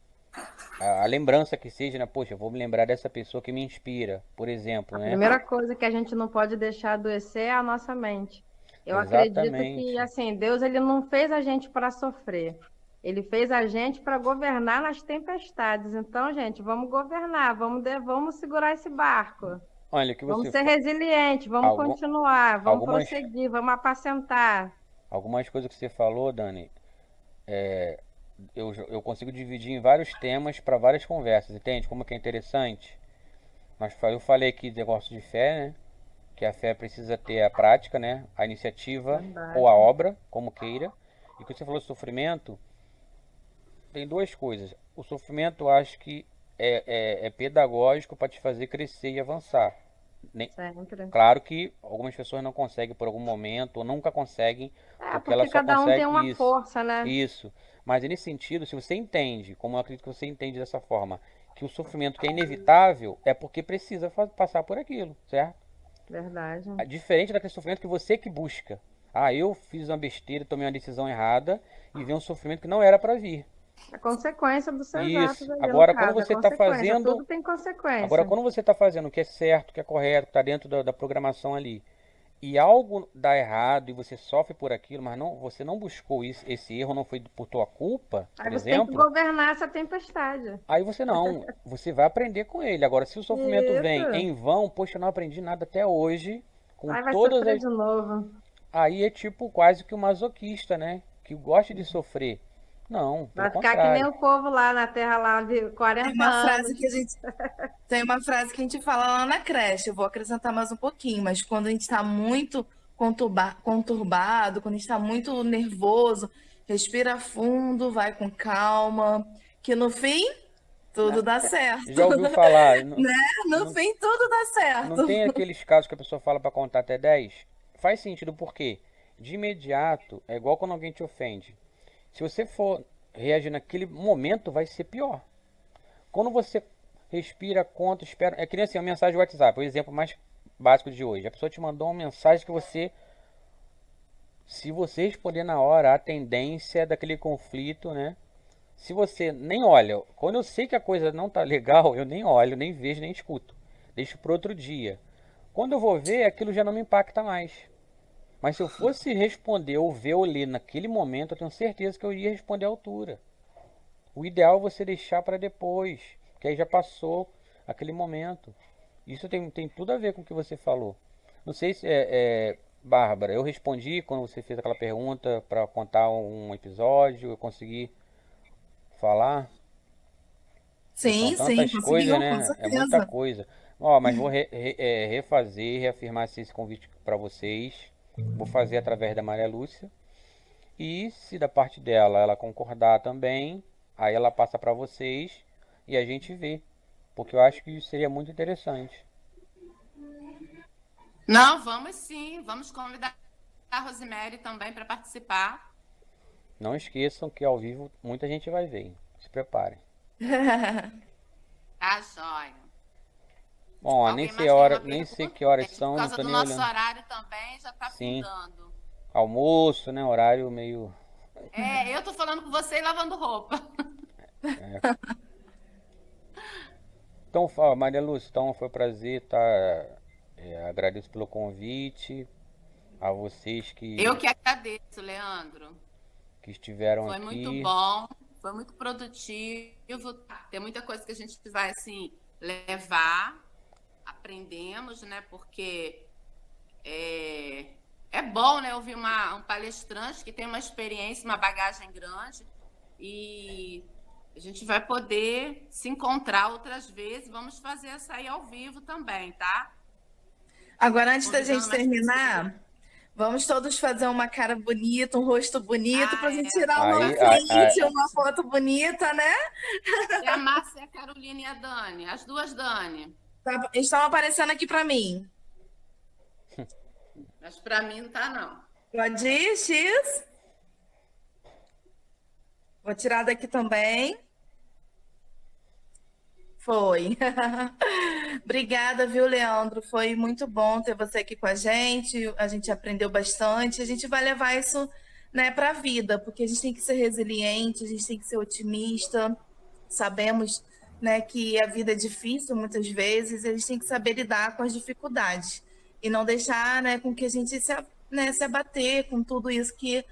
A lembrança que seja, né? Poxa, eu vou me lembrar dessa pessoa que me inspira, por exemplo, A né? primeira coisa que a gente não pode deixar adoecer é a nossa mente. Eu acredito que, Exatamente. assim, Deus ele não fez a gente para sofrer. Ele fez a gente para governar nas tempestades. Então, gente, vamos governar, vamos segurar esse barco. Olha, que Vamos você ser resilientes, vamos continuar, vamos algumas- prosseguir, vamos apacentar. Algumas coisas que você falou, Dani, eu consigo dividir em vários temas para várias conversas, entende? Como que é interessante. Mas eu falei aqui do negócio de fé, né? Que a fé precisa ter a prática, né? A iniciativa Verdade. ou a obra, como queira. E que você falou de sofrimento, tem duas coisas. O sofrimento eu acho que é pedagógico para te fazer crescer e avançar. Sempre. Claro que algumas pessoas não conseguem por algum momento, ou nunca conseguem, porque ela Porque só cada um consegue tem uma isso. força, né? Isso. Mas nesse sentido, se você entende, como eu acredito que você entende dessa forma, que o sofrimento que é inevitável é porque precisa passar por aquilo, certo? Verdade. Diferente daquele sofrimento que você que busca. Ah, eu fiz uma besteira, tomei uma decisão errada e veio um sofrimento que não era para vir. A consequência dos seus Isso. atos ali, Agora, no quando caso, você a está consequência, fazendo, tudo tem consequência. agora quando você está fazendo o que é certo, o que é correto, que está dentro da programação ali, e algo dá errado e você sofre por aquilo, mas você não buscou esse erro, não foi por tua culpa, por Aí você tem que exemplo, governar essa tempestade. aí você vai aprender com ele. Agora, se o sofrimento Isso. vem em vão, poxa, eu não aprendi nada até hoje, com Aí vai todas sofrer as... de novo. Aí é tipo quase que o masoquista, né? Que gosta de sofrer. Não, pelo Vai ficar que nem contrário. o povo lá na terra lá de 40 Tem uma anos. frase que a gente tem uma frase que a gente fala lá na creche. Eu vou acrescentar mais um pouquinho, mas quando a gente está muito conturbado, quando a gente está muito nervoso, respira fundo, vai com calma, que no fim tudo dá certo. Já ouviu falar? Né? No fim tudo dá certo. Não tem aqueles casos que a pessoa fala para contar até 10? Faz sentido, por quê? de imediato, é igual quando alguém te ofende. Se você for reagir naquele momento, vai ser pior. Quando você respira, conta, espera. É que nem assim, uma mensagem do WhatsApp, o exemplo mais básico de hoje. A pessoa te mandou uma mensagem que você, se você responder na hora, a tendência daquele conflito, né? Se você nem olha, quando eu sei que a coisa não tá legal, eu nem olho, nem vejo, nem escuto. Deixo para outro dia. Quando eu vou ver, aquilo já não me impacta mais. Mas se eu fosse responder ou ver ou ler naquele momento, eu tenho certeza que eu ia responder à altura. O ideal é você deixar para depois, que aí já passou aquele momento. Isso tem tudo a ver com o que você falou. Não sei se Bárbara, eu respondi quando você fez aquela pergunta para contar um episódio, eu consegui falar. São Sim, sim, tantas coisas, conseguiu, com né? É muita certeza. coisa. Ó, mas vou refazer, reafirmar esse convite para vocês. Vou fazer através da Maria Lúcia. E se da parte dela ela concordar também, aí ela passa para vocês e a gente vê. Porque eu acho que isso seria muito interessante. Não, vamos sim. Vamos convidar a Rosemary também para participar. Não esqueçam que ao vivo muita gente vai ver, hein? Se preparem. Tá, joia. Bom, ó, Alguém mais tem uma nem sei pergunta? que horas Por são, não causa tô do nem nosso olhando. horário também, já tá Sim, findando. almoço, né? Horário meio. Eu tô falando com você e lavando roupa. Então, Maria Lúcia, então foi um prazer, tá? Agradeço pelo convite. A vocês Eu que agradeço, Leandro. que estiveram Foi muito aqui. bom, foi muito produtivo. Tem muita coisa que a gente vai assim levar, aprendemos, né? Porque é bom, né? Ouvir um palestrante que tem uma experiência, uma bagagem grande e a gente vai poder se encontrar outras vezes. Vamos fazer essa aí ao vivo também, tá? Agora, antes da gente Convidando mais pessoas. terminar, vamos todos fazer uma cara bonita, um rosto bonito, para a gente tirar uma Aí, print, uma foto bonita, né? É a Márcia, a Carolina e a Dani, as duas Dani. Estão aparecendo aqui para mim. Mas para mim não tá, não. Pode ir, X? Vou tirar daqui também. Foi. Obrigada, viu, Leandro? Foi muito bom ter você aqui com a gente. A gente aprendeu bastante. A gente vai levar isso, né, para a vida, porque a gente tem que ser resiliente, a gente tem que ser otimista. Sabemos, né, que a vida é difícil muitas vezes, e a gente tem que saber lidar com as dificuldades e não deixar, né, com que a gente se abater com tudo isso que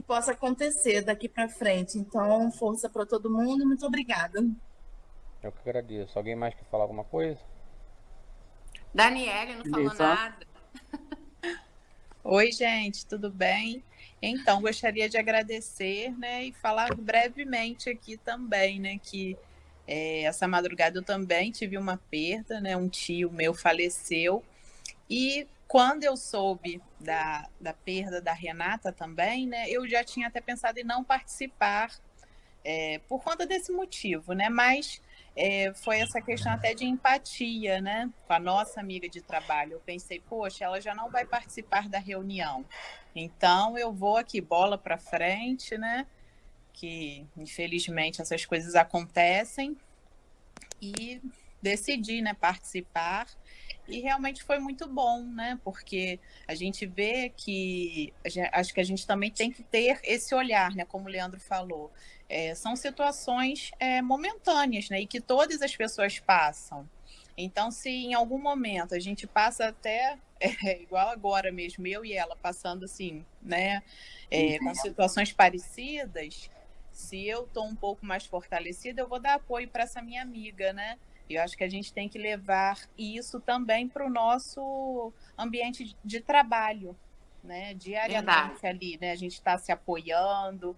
possa acontecer daqui para frente. Então, força para todo mundo. Muito obrigada. eu que agradeço. Alguém mais quer falar alguma coisa? Daniele não falou nada. Oi, gente, tudo bem? Então, gostaria de agradecer, né, e falar brevemente aqui também, né, que essa madrugada eu também tive uma perda, né, um tio meu faleceu, e quando eu soube da perda da Renata também, né, eu já tinha até pensado em não participar por conta desse motivo, né, mas foi essa questão até de empatia, né, com a nossa amiga de trabalho. Eu pensei, poxa, ela já não vai participar da reunião, então eu vou aqui, bola para frente, né, que infelizmente essas coisas acontecem, e decidi, né, participar, e realmente foi muito bom, né, porque a gente vê que, acho que a gente também tem que ter esse olhar, né, como o Leandro falou, são situações momentâneas, né, e que todas as pessoas passam. Então, se em algum momento a gente passa até, igual agora mesmo, eu e ela passando assim, né, com situações parecidas, se eu estou um pouco mais fortalecida, eu vou dar apoio para essa minha amiga, né? E eu acho que a gente tem que levar isso também para o nosso ambiente de trabalho, né? Diariamente ali, né? A gente está se apoiando,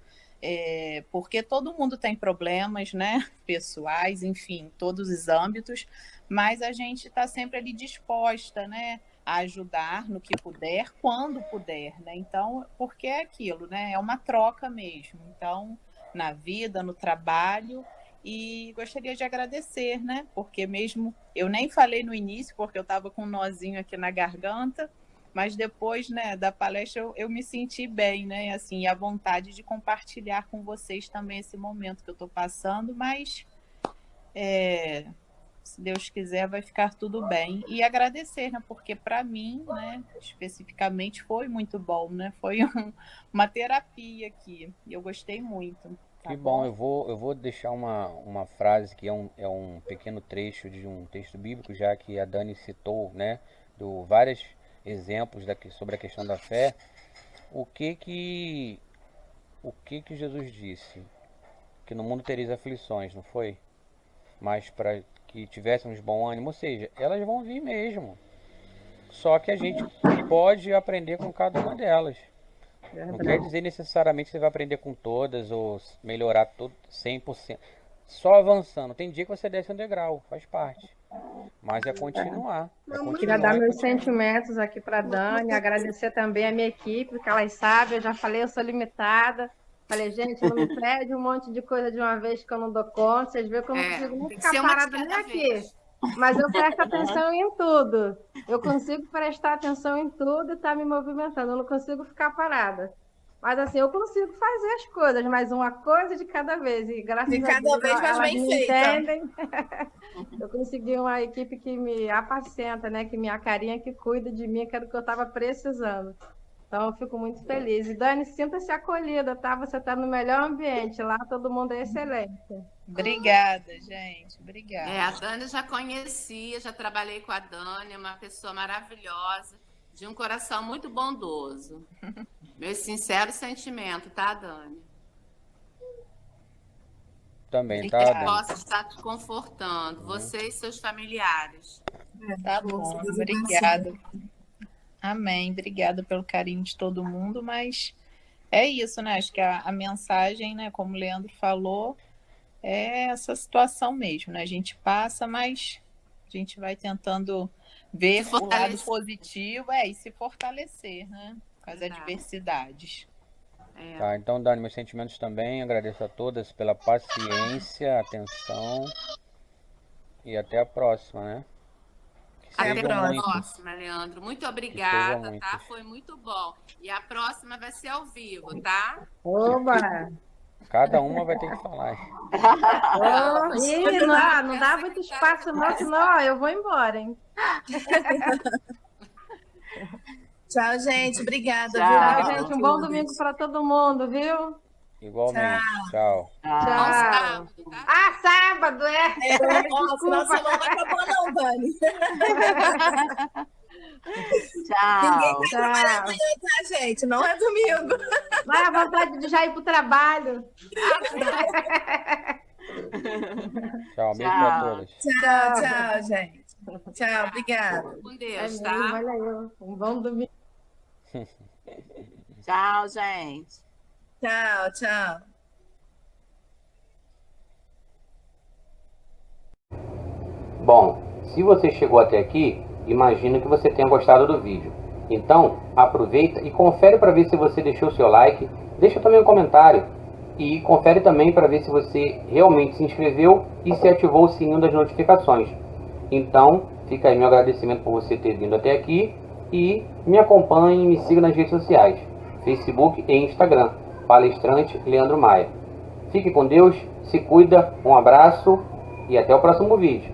porque todo mundo tem problemas, né? Pessoais, enfim, todos os âmbitos, mas a gente está sempre ali disposta, né? A ajudar no que puder, quando puder, né? Então, porque é aquilo, né? É uma troca mesmo. Então, na vida, no trabalho, e gostaria de agradecer, né? Porque mesmo eu nem falei no início, porque eu estava com um nozinho aqui na garganta, mas depois, né, da palestra eu me senti bem, né, assim, e a vontade de compartilhar com vocês também esse momento que eu estou passando, mas se Deus quiser vai ficar tudo bem. E agradecer, né, porque para mim, né, especificamente foi muito bom, né, foi uma terapia aqui, e eu gostei muito. Tá Que bom, eu vou deixar uma frase que é um pequeno trecho de um texto bíblico, já que a Dani citou, né, vários exemplos sobre a questão da fé. O que que Jesus disse? Que no mundo tereis aflições, não foi? Mas para que tivéssemos bom ânimo, ou seja, elas vão vir mesmo. Só que a gente pode aprender com cada uma delas. Não quer dizer necessariamente que você vai aprender com todas ou melhorar tudo 100%. Só avançando. Tem dia que você desce um degrau, faz parte. Mas é continuar. Queria dar meus sentimentos aqui para Dani, agradecer também a minha equipe, porque elas sabem, eu já falei, eu sou limitada. Falei, gente, não me pede um monte de coisa de uma vez que eu não dou conta. Vocês veem que eu não consigo nem ficar parada nem aqui. Mas eu presto atenção em tudo. Eu consigo prestar atenção em tudo e estar me movimentando. Eu não consigo ficar parada. Mas assim, eu consigo fazer as coisas, mas uma coisa de cada vez. E graças a Deus, elas me entendem. Eu consegui uma equipe que me apacenta, né? Que me acarinha, que cuida de mim, que era o que eu estava precisando. Então, eu fico muito feliz. E, Dani, sinta-se acolhida, tá? Você está no melhor ambiente. Lá todo mundo é excelente. Obrigada, gente. Obrigada. A Dani já conhecia, já trabalhei com a Dani, uma pessoa maravilhosa, de um coração muito bondoso. Meu sincero sentimento, tá, Dani? Também, tá, Dani? Que possa estar te confortando, você e seus familiares. Tá bom, obrigada. Amém, obrigada pelo carinho de todo mundo, mas é isso, né? Acho que a mensagem, né, como o Leandro falou, é essa situação mesmo, né? A gente passa, mas a gente vai tentando ver o lado positivo e se fortalecer, né? Com as adversidades. Tá, então, Dani, meus sentimentos também. Agradeço a todas pela paciência, atenção e até a próxima, né? Até a próxima, Leandro. Muito obrigada, tá? Foi muito bom. E a próxima vai ser ao vivo, tá? Oba! Cada uma vai ter que falar. Não dá muito espaço não, senão eu vou embora, hein? Tchau, gente. Obrigada. Tchau, gente. Um bom domingo para todo mundo, viu? Igualmente. Tchau. Tchau. Sábado, Desculpa. Nossa, não acabou não, Dani. Tchau. Ninguém quer trabalhar amanhã, tá, gente? Não é domingo. Vai à vontade de já ir pro trabalho. Tchau, beijo pra todos. Tchau, gente. Tchau, obrigada. Com Deus, tá? Olha eu. Um bom domingo. Tchau, gente. Tchau. Bom, se você chegou até aqui, imagino que você tenha gostado do vídeo. Então, aproveita e confere para ver se você deixou seu like, deixa também um comentário e confere também para ver se você realmente se inscreveu e se ativou o sininho das notificações. Então, fica aí meu agradecimento por você ter vindo até aqui e me acompanhe e me siga nas redes sociais, Facebook e Instagram, Palestrante Leandro Maia. Fique com Deus, se cuida, um abraço e até o próximo vídeo.